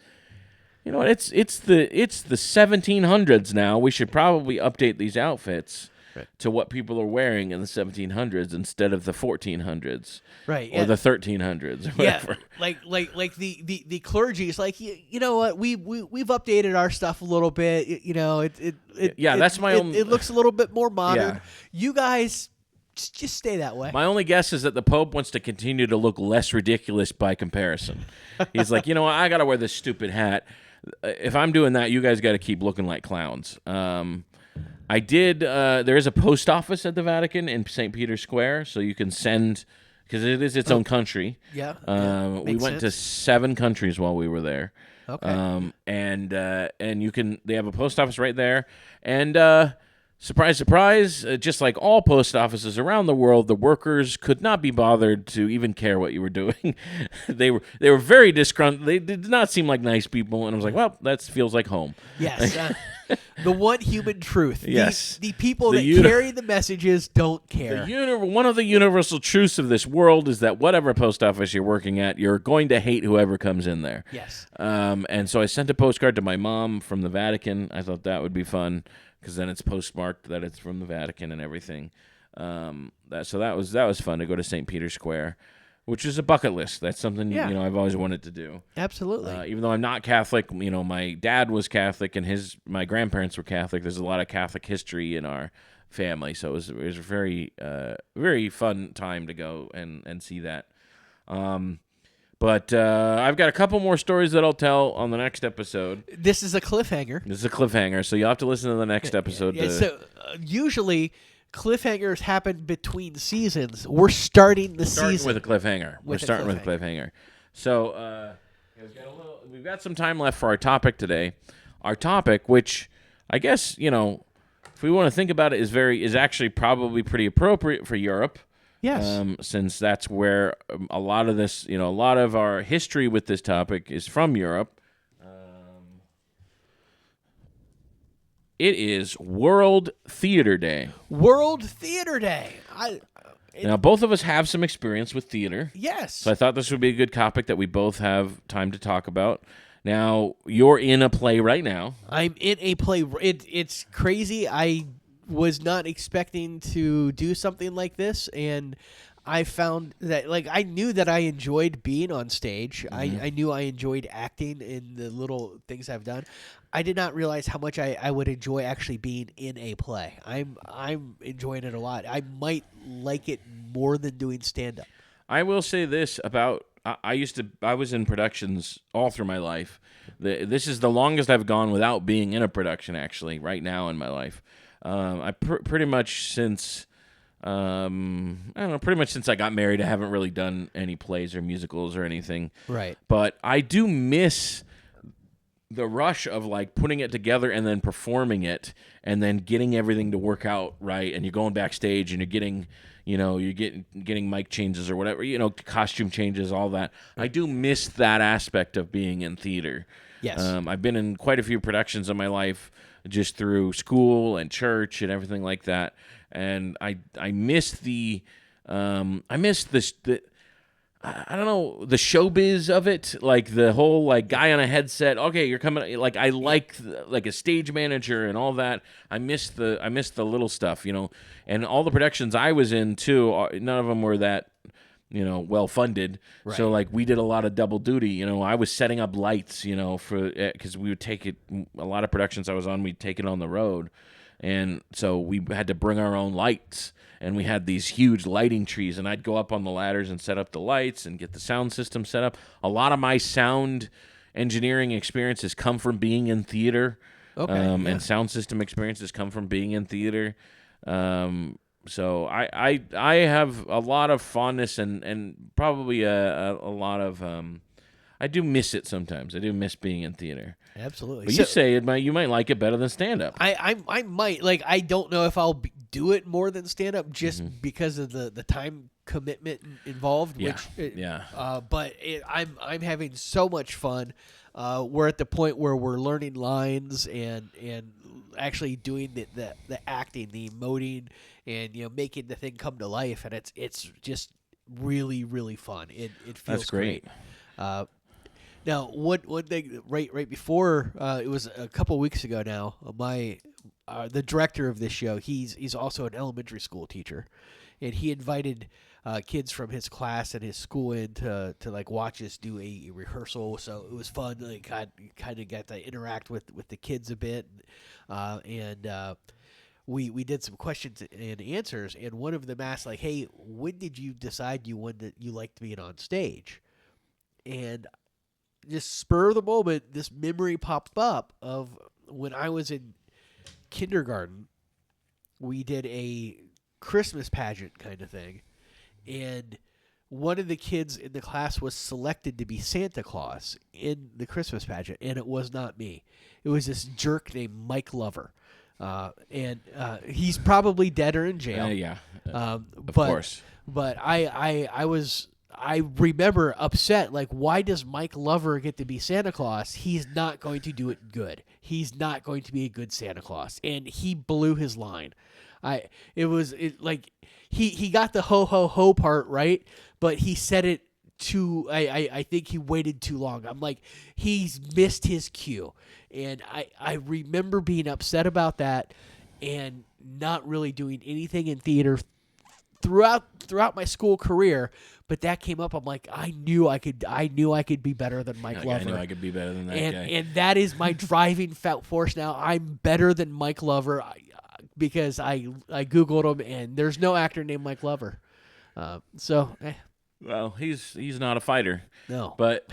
the 1700s now. We should probably update these outfits to what people are wearing in the 1700s instead of the 1400s, right? Or the 1300s, or whatever. Like the clergy is like, you know what, we've updated our stuff a little bit. That's my own. It looks a little bit more modern. Yeah. You guys just stay that way. My only guess is that the Pope wants to continue to look less ridiculous by comparison. He's like, you know what, I got to wear this stupid hat. If I'm doing that, you guys got to keep looking like clowns. I did. There is a post office at the Vatican in St. Peter's Square, so you can send, because it is its own country. Yeah. We went to 7 countries while we were there. Okay. And you can. They have a post office right there, and surprise, surprise, just like all post offices around the world, the workers could not be bothered to even care what you were doing. They were very disgruntled. They did not seem like nice people, and I was like, well, that feels like home. Yes. The one human truth. Yes. The people that carry the messages don't care. One of the universal truths of this world is that whatever post office you're working at, you're going to hate whoever comes in there. Yes. And so I sent a postcard to my mom from the Vatican. I thought that would be fun, because then it's postmarked that it's from the Vatican and everything. That was fun to go to St. Peter's Square, which is a bucket list. That's something I've always wanted to do. Absolutely. Even though I'm not Catholic, my dad was Catholic and my grandparents were Catholic. There's a lot of Catholic history in our family, so it was a very very fun time to go and see that. But I've got a couple more stories that I'll tell on the next episode. This is a cliffhanger. So you'll have to listen to the next episode. So usually cliffhangers happen between seasons. We're starting the season with a cliffhanger. We're starting with a cliffhanger. So we've got some time left for our topic today. Our topic, which I guess if we want to think about it, is actually probably pretty appropriate for Europe. Yes. Since that's where a lot of this, a lot of our history with this topic is from Europe. It is World Theater Day. World Theater Day. Now, both of us have some experience with theater. Yes. So I thought this would be a good topic that we both have time to talk about. Now, you're in a play right now. I'm in a play. It's crazy. I was not expecting to do something like this, and I found that, I knew that I enjoyed being on stage. Mm-hmm. I knew I enjoyed acting in the little things I've done. I did not realize how much I would enjoy actually being in a play. I'm enjoying it a lot. I might like it more than doing stand-up. I will say this about I was in productions all through my life. This is the longest I've gone without being in a production, actually, right now in my life. Pretty much since I got married, I haven't really done any plays or musicals or anything. Right. But I do miss the rush of putting it together and then performing it and then getting everything to work out right, and you're going backstage and you're getting getting mic changes or whatever, costume changes, all that. I do miss that aspect of being in theater. Yes. I've been in quite a few productions in my life just through school and church and everything like that, and I miss the I don't know, the showbiz of it, the whole guy on a headset. Okay, you're coming. I like a stage manager and all that. I miss the little stuff, and all the productions I was in too. None of them were that well funded. Right. So we did a lot of double duty. I was setting up lights, because we would take it. A lot of productions I was on, we'd take it on the road, and so we had to bring our own lights. And we had these huge lighting trees, and I'd go up on the ladders and set up the lights and get the sound system set up. A lot of my sound engineering experiences come from being in theater, okay, and sound system experiences come from being in theater. So I have a lot of fondness and probably a lot of I do miss it sometimes. I do miss being in theater. Absolutely. But you say you might like it better than stand up. I might, like, I don't know if I'll do it more than stand up just because of the time commitment involved. Yeah. Which Yeah. but I'm having so much fun. We're at the point where we're learning lines and actually doing the acting, the emoting, and making the thing come to life, and it's just really, really fun. It feels That's great. Now, one thing right before it was a couple weeks ago now. The director of this show, he's also an elementary school teacher, and he invited kids from his class and his school in to like watch us do a rehearsal. So it was fun. Like, I kind of got to interact with the kids a bit, and we did some questions and answers. And one of them asked, like, "Hey, when did you decide you liked being on stage?" And just spur of the moment, this memory popped up of when I was in kindergarten. We did a Christmas pageant kind of thing, and one of the kids in the class was selected to be Santa Claus in the Christmas pageant, and it was not me. It was this jerk named Mike Lover, and he's probably dead or in jail. Yeah. Of But course. But I remember upset, like, why does Mike Lover get to be Santa Claus? He's not going to do it good. He's not going to be a good Santa Claus. And he blew his line. He got the ho ho ho part right, but he said it I think he waited too long. I'm like, he's missed his cue. And I remember being upset about that and not really doing anything in theater throughout my school career, but that came up. I'm like, I knew I could be better than Mike Lover. I knew I could be better than that guy. And that is my driving force now. I'm better than Mike Lover because I Googled him, and there's no actor named Mike Lover. Well, he's not a fighter. No. But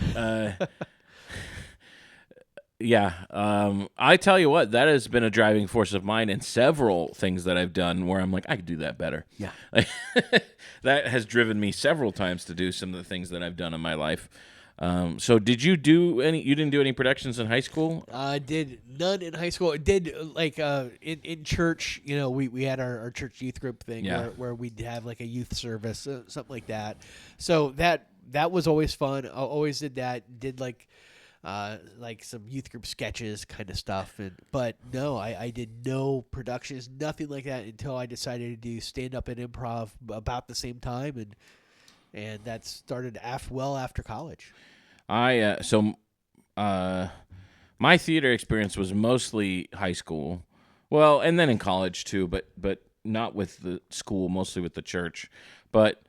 yeah, I tell you what, that has been a driving force of mine in several things that I've done where I'm like, I could do that better. Yeah. That has driven me several times to do some of the things that I've done in my life. So did you do you didn't do any productions in high school? Did none in high school. Did like in church, we had our church youth group thing where we'd have like a youth service, something like that. So that was always fun. I always did that. Did like some youth group sketches kind of stuff. But no, I did no productions, nothing like that until I decided to do stand up and improv about the same time, and that started after college. My theater experience was mostly high school. Well, and then in college too, but not with the school, mostly with the church. But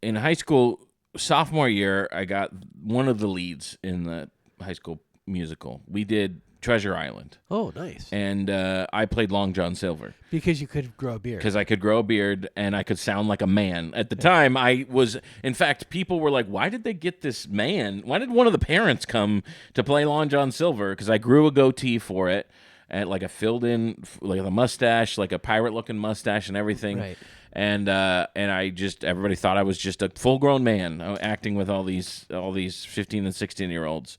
in high school, sophomore year, I got one of the leads in the high school musical. We did Treasure Island. Oh, nice. And I played Long John Silver. Because you could grow a beard. Because I could grow a beard and I could sound like a man. At the time, in fact, people were like, why did they get this man? Why did one of the parents come to play Long John Silver? Because I grew a goatee for it, and like a filled-in, like a mustache, like a pirate-looking mustache and everything. Right. And everybody thought I was just a full-grown man acting with all these 15 and 16-year-olds.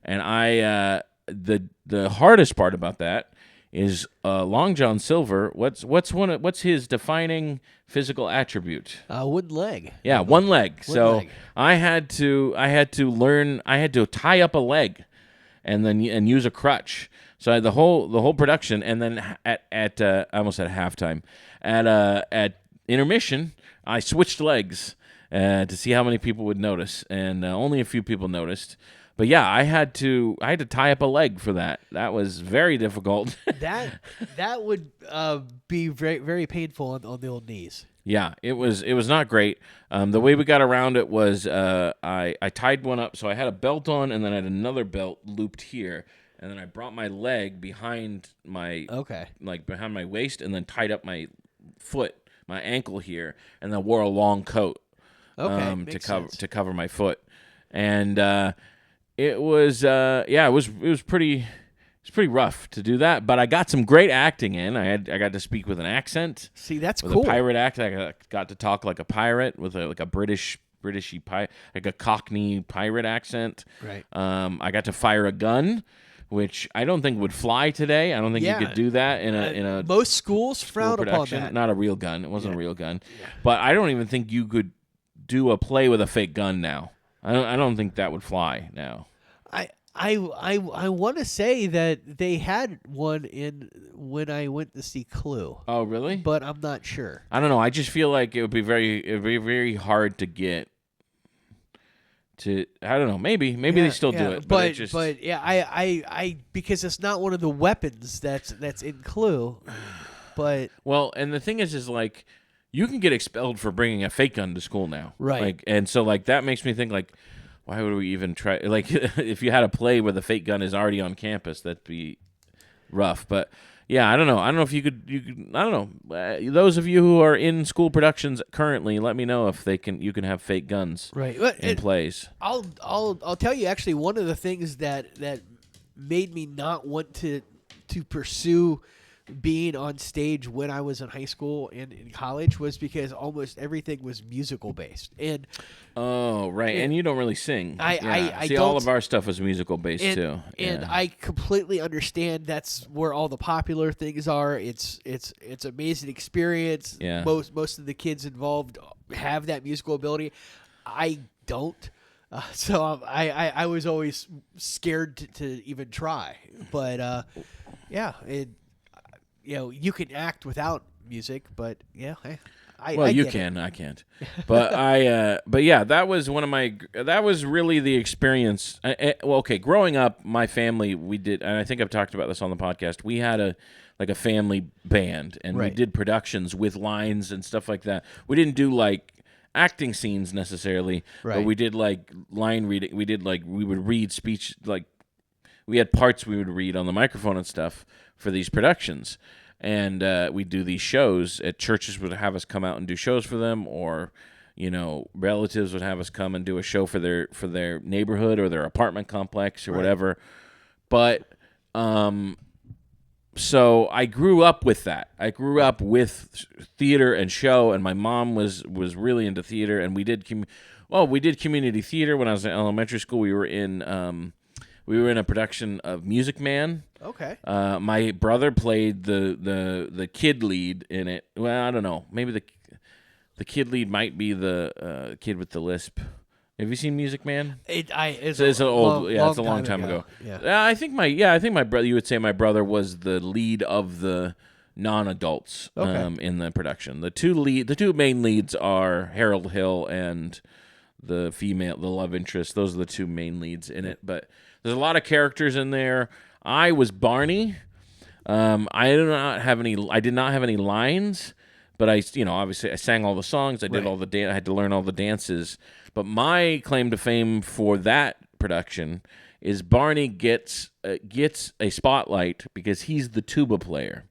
And the hardest part about that is Long John Silver. What's his defining physical attribute? Wooden leg. Yeah, one leg. So leg. I had to tie up a leg, and use a crutch. So I had the whole production, and then at I almost at halftime, at intermission, I switched legs to see how many people would notice, and only a few people noticed. But yeah, I had to tie up a leg for that. That was very difficult. that would be very, very painful on the old knees. Yeah, it was not great. The way we got around it was I tied one up, so I had a belt on, and then I had another belt looped here, and then I brought my leg behind my behind my waist, and then tied up my foot, my ankle here, and then wore a long coat to cover my foot, and it was it was pretty it's pretty rough to do that. But I got some great acting in. I got to speak with an accent. See, that's with cool. a pirate accent. I got to talk like a pirate with like a Britishy like a Cockney pirate accent. Right. I got to fire a gun, which I don't think would fly today. I don't think you could do that in a most schools frown upon that. Not a real gun. It wasn't a real gun. But I don't even think you could do a play with a fake gun now. I don't think that would fly now. I want to say that they had one in when I went to see Clue. Oh, really? But I'm not sure. I don't know. I just feel like it would be very hard to get to. I don't know. Maybe they still do it. But I because it's not one of the weapons that's in Clue. But well, and the thing is like you can get expelled for bringing a fake gun to school now, right? Like, and so like that makes me think like, why would we even try? Like, if you had a play where the fake gun is already on campus, that'd be rough. But yeah, I don't know. I don't know if you could. I don't know. Those of you who are in school productions currently, let me know if you can have fake guns in plays. I'll tell you actually one of the things that made me not want to pursue being on stage when I was in high school and in college was because almost everything was musical based. And oh, right. And you don't really sing. I see, don't, all of our stuff is musical based too. And I completely understand that's where all the popular things are. It's amazing experience. Yeah. Most of the kids involved have that musical ability. I don't. So I was always scared to even try. But you can act without music, but you can. I can't. But but yeah, that was that was really the experience. Well, okay, growing up, my family, we did, and I think I've talked about this on the podcast. We had a family band, and we did productions with lines and stuff like that. We didn't do like acting scenes necessarily, but we did like line reading. We did like we would read speech, like we had parts we would read on the microphone and stuff for these productions. And we'd do these shows at churches would have us come out and do shows for them, or relatives would have us come and do a show for their neighborhood or their apartment complex or whatever. But so I grew up with that. I grew up with theater and show, and my mom was really into theater, and we did community theater when I was in elementary school. We were in a production of Music Man. Okay. My brother played the kid lead in it. Well, I don't know. Maybe the kid lead might be the kid with the lisp. Have you seen Music Man? It's a long time ago. Yeah. I think my brother. You would say my brother was the lead of the non-adults in the production. The two main leads are Harold Hill and the love interest. Those are the two main leads in it. But there's a lot of characters in there. I was Barney. I did not have any lines, but obviously I sang all the songs. I did all the I had to learn all the dances. But my claim to fame for that production is Barney gets a spotlight because he's the tuba player,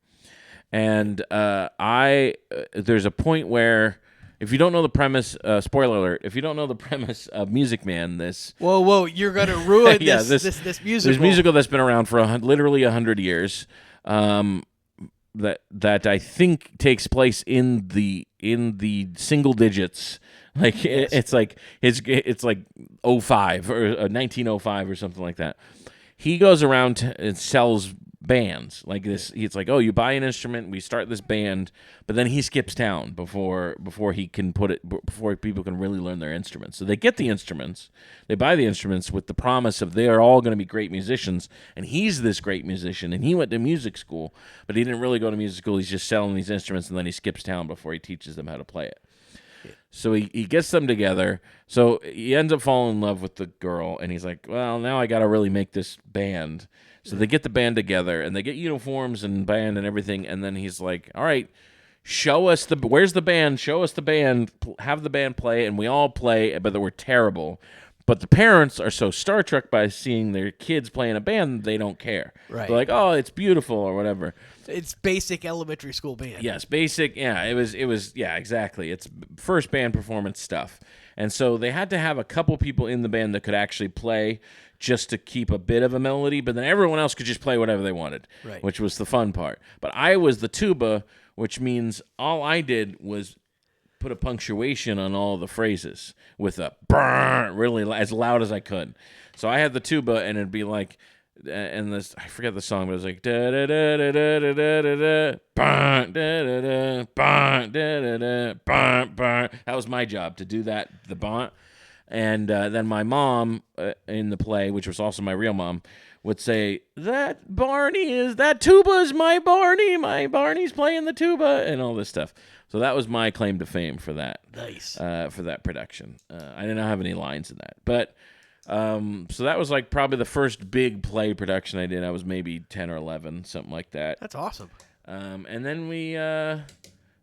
and there's a point where. If you don't know the premise, spoiler alert, if you don't know the premise of Music Man, Whoa, you're going to ruin this musical. This musical that's been around for literally 100 years, that I think takes place in the single digits. Like, it's like 05 or 1905 or something like that. He goes around and sells bands like this. It's like, oh, you buy an instrument, we start this band, but then he skips town before he can before people can really learn their instruments. So they get the instruments, they buy the instruments with the promise of they are all going to be great musicians, and he's this great musician, and he went to music school, but he didn't really go to music school. He's just selling these instruments, and then he skips town before he teaches them how to play it. So he gets them together. So he ends up falling in love with the girl, and he's like, well, now I got to really make this band. So they get the band together, and they get uniforms and band and everything, and then he's like, all right, where's the band? Show us the band, have the band play, and we all play, but we're terrible. But the parents are so Star-struck by seeing their kids playing a band, they don't care. Right. They're like, oh, it's beautiful or whatever. It's basic elementary school band. Yes, basic. Yeah, it was. Yeah, exactly. It's first band performance stuff. And so they had to have a couple people in the band that could actually play, just to keep a bit of a melody, but then everyone else could just play whatever they wanted, Right. which was the fun part. But I was the tuba, which means all I did was put a punctuation on all the phrases with a brrr, really as loud as I could. So I had the tuba, and it'd be like, and this, I forget the song, but it was like da da da da da da da da da da da da da. That was my job, to do that, the bont. And then my mom in the play, which was also my real mom, would say, that tuba is my Barney. My Barney's playing the tuba, and all this stuff. So that was my claim to fame for that. Nice. For that production. I did not have any lines in that. But, so that was like probably the first big play production I did. I was maybe 10 or 11, something like that. That's awesome. And then we,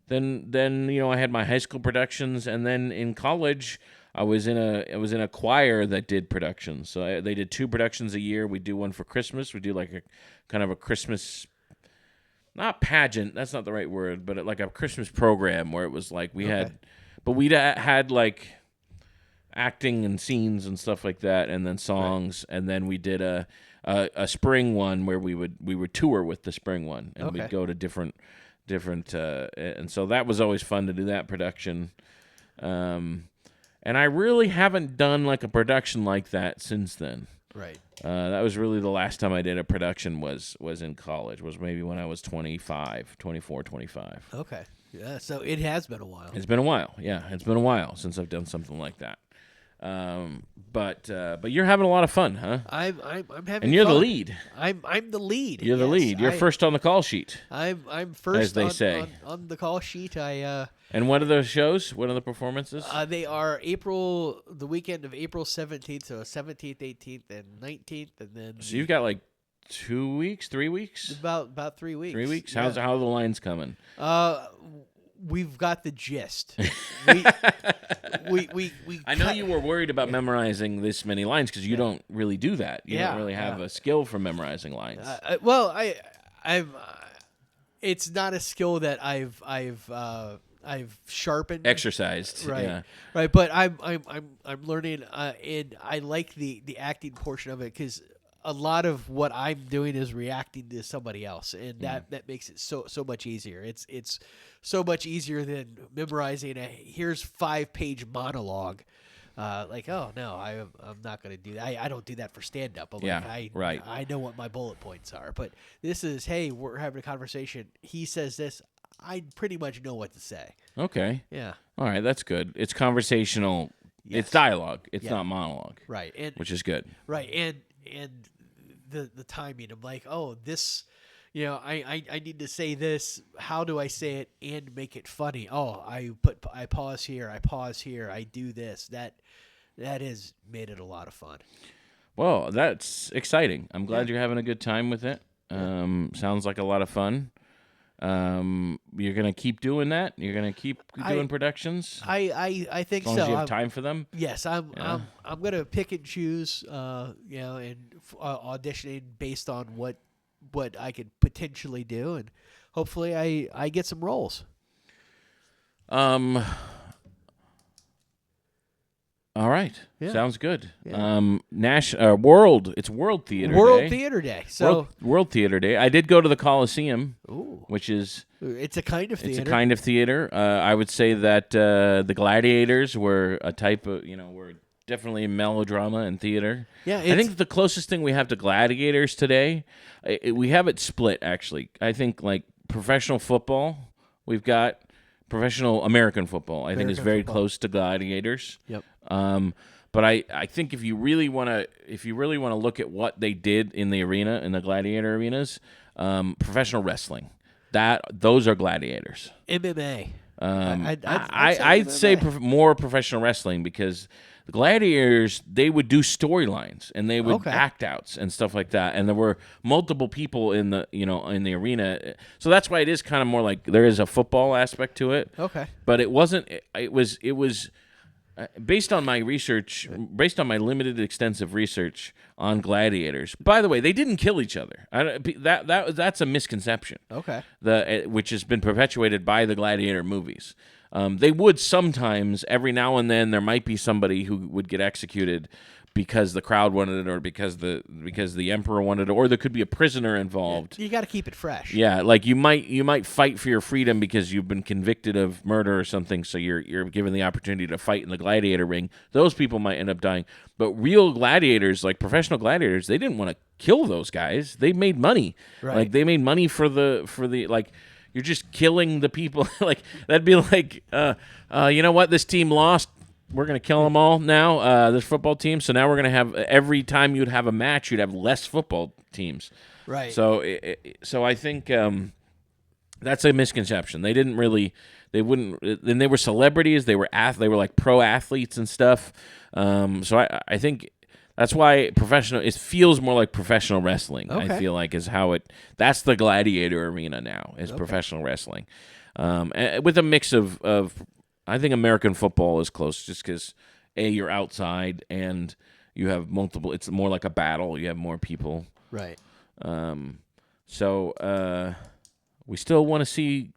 then I had my high school productions, and then in college, I was in a choir that did productions. So they did 2 productions a year. We do one for Christmas. We do like a kind of a Christmas, not pageant. That's not the right word, but like a Christmas program where it was like we had like acting and scenes and stuff like that, and then songs, and then we did a spring one where we would tour with the spring one, and we'd go to different, and so that was always fun to do that production. And I really haven't done like a production like that since then. Right. That was really the last time I did a production was in college, was maybe when I was 24, 25. Okay. Yeah, so it has been a while. It's been a while. Yeah, it's been a while since I've done something like that. But you're having a lot of fun, huh? I'm having And you're fun. the lead. I'm the lead. You're the lead. You're first on the call sheet. I'm first, as they say. on the call sheet. And what are those shows? What are the performances? They are the weekend of April 17th, so 17th, 18th, and 19th, and then So you've got like 2 weeks, 3 weeks? about 3 weeks. 3 weeks? Yeah. How are the lines coming? We've got the gist. we I know you were worried about memorizing this many lines because you don't really do that. You don't really have a skill for memorizing lines. I've it's not a skill that I've sharpened, Exercised, right? Yeah. Right, but I'm learning, and I like the acting portion of it because a lot of what I'm doing is reacting to somebody else, and that makes it so much easier. It's so much easier than memorizing here's 5-page monologue. Like, oh no, I'm not going to do that. I don't do that for stand up. I know what my bullet points are, but this is, hey, we're having a conversation. He says this. I pretty much know what to say. Okay. Yeah. All right, that's good. It's conversational. Yes. It's dialogue. It's not monologue. Right. Which is good. Right. And the timing. I'm like, oh, this, I need to say this. How do I say it and make it funny? Oh, I pause here. I do this. That has made it a lot of fun. Well, that's exciting. I'm glad you're having a good time with it. Sounds like a lot of fun. You're gonna keep doing that. You're gonna keep doing productions. I think as long so. as you have time for them. Yes, I'm gonna pick and choose. And auditioning based on what I could potentially do, and hopefully I get some roles. All right. Yeah. Sounds good. Yeah. It's World Theater Day. Theater Day. So World Theater Day. I did go to the Coliseum, which is it's a kind of theater. It's a kind of theater. I would say that the Gladiators were a type of, were definitely melodrama and theater. Yeah, I think the closest thing we have to Gladiators today, we have it split actually. I think like professional football, we've got professional American football. I think is very close to Gladiators. Yep. But I think if you really want to look at what they did in the arena, in the gladiator arenas, professional wrestling, those are gladiators. MMA. I'd say more professional wrestling because the gladiators, they would do storylines and they would act outs and stuff like that, and there were multiple people in the in the arena, so that's why it is kind of more like there is a football aspect to it. Okay, but it wasn't. It was. Based on my research, based on my limited, extensive research on gladiators. By the way, they didn't kill each other. That's a misconception. Okay. Which has been perpetuated by the gladiator movies. They would sometimes, every now and then, there might be somebody who would get executed, because the crowd wanted it, or because the emperor wanted it, or there could be a prisoner involved. You got to keep it fresh. Yeah, like you might fight for your freedom because you've been convicted of murder or something, so you're given the opportunity to fight in the gladiator ring. Those people might end up dying. But real gladiators, like professional gladiators, they didn't want to kill those guys. They made money. Right. Like they made money for the like you're just killing the people. Like that'd be like you know what, this team lost. We're going to kill them all now, this football team. So now we're going to have, every time you'd have a match, you'd have less football teams. Right. So I think that's a misconception. They wouldn't, and they were celebrities. They were like pro athletes and stuff. So I think that's why it feels more like professional wrestling. Okay. I feel like that's the gladiator arena now, is professional wrestling. With a mix of I think American football is close just because, you're outside and you have multiple. It's more like a battle. You have more people. Right. So we still want to see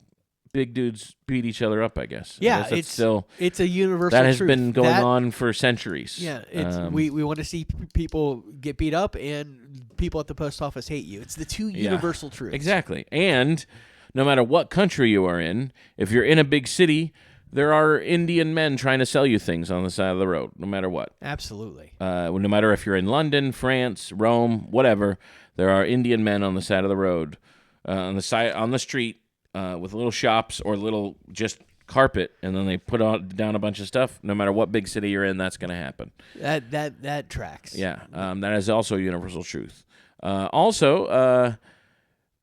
big dudes beat each other up, I guess. Yeah, it's a universal that has truth. been going on for centuries. Yeah, we want to see people get beat up and people at the post office hate you. It's the two universal truths. Exactly. And no matter what country you are in, if you're in a big city, there are Indian men trying to sell you things on the side of the road, no matter what. Absolutely. No matter if you're in London, France, Rome, whatever, there are Indian men on the side of the road, on the street, with little shops or little just carpet, and then they put down a bunch of stuff. No matter what big city you're in, that's going to happen. That tracks. Yeah, that is also universal truth. Also,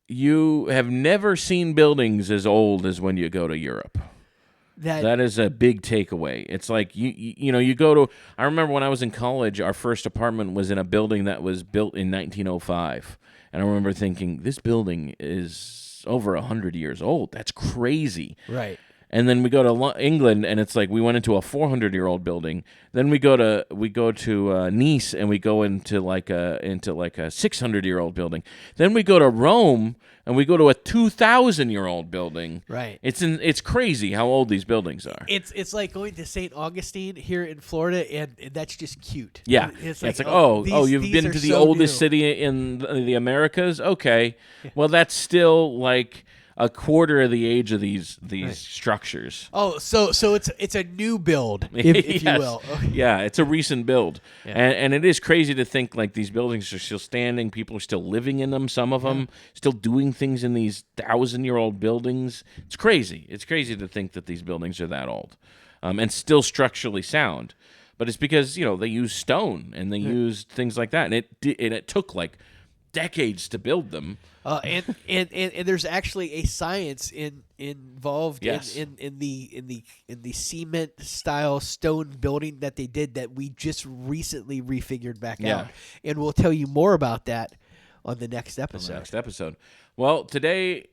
you have never seen buildings as old as when you go to Europe. That is a big takeaway. It's like you go to. I remember when I was in college, our first apartment was in a building that was built in 1905, and I remember thinking, this building is over 100 years old. That's crazy. Right. And then we go to England, and it's like we went into a 400-year-old building. Then we go to Nice, and we go into like a 600-year-old building. Then we go to Rome, and we go to a 2,000-year-old building. Right. It's crazy how old these buildings are. It's like going to St. Augustine here in Florida, and that's just cute. Yeah. It's like these you've been to the so oldest new. city in the Americas? Okay. Yeah. Well, that's still like a quarter of the age of these structures. Oh, so it's a new build, if Yes. you will. Okay. Yeah, it's a recent build. Yeah. And it is crazy to think like these buildings are still standing, people are still living in them, some of them still doing things in these 1,000-year-old buildings. It's crazy. It's crazy to think that these buildings are that old, and still structurally sound. But it's because, they use stone and they used things like that, and it took like decades to build them. And there's actually a science involved Yes. in the cement style stone building that they did that we just recently refigured back out, and we'll tell you more about that on the next episode. Well, today,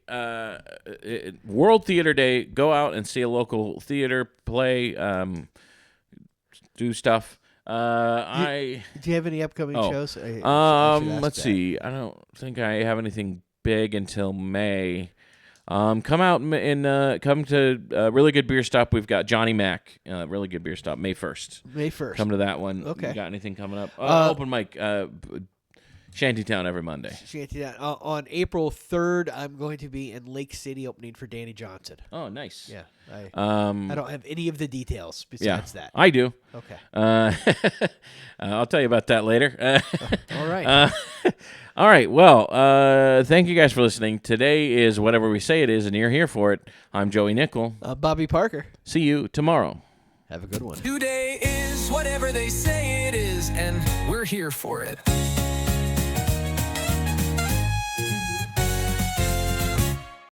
World Theater Day. Go out and see a local theater, play, do stuff. Do you have any upcoming shows? Let's see. I don't think I have anything big until May. Come out and come to Really Good Beer Stop. We've got Johnny Mac, Really Good Beer Stop, May 1st. May 1st. Come to that one. Okay. You got anything coming up? Open mic, Shantytown every Monday. Shantytown. On April 3rd, I'm going to be in Lake City opening for Danny Johnson. Oh, nice. Yeah. I don't have any of the details besides that. I do. Okay. I'll tell you about that later. All right. All right. Well, thank you guys for listening. Today is whatever we say it is, and you're here for it. I'm Joey Nickel. Bobby Parker. See you tomorrow. Have a good one. Today is whatever they say it is, and we're here for it.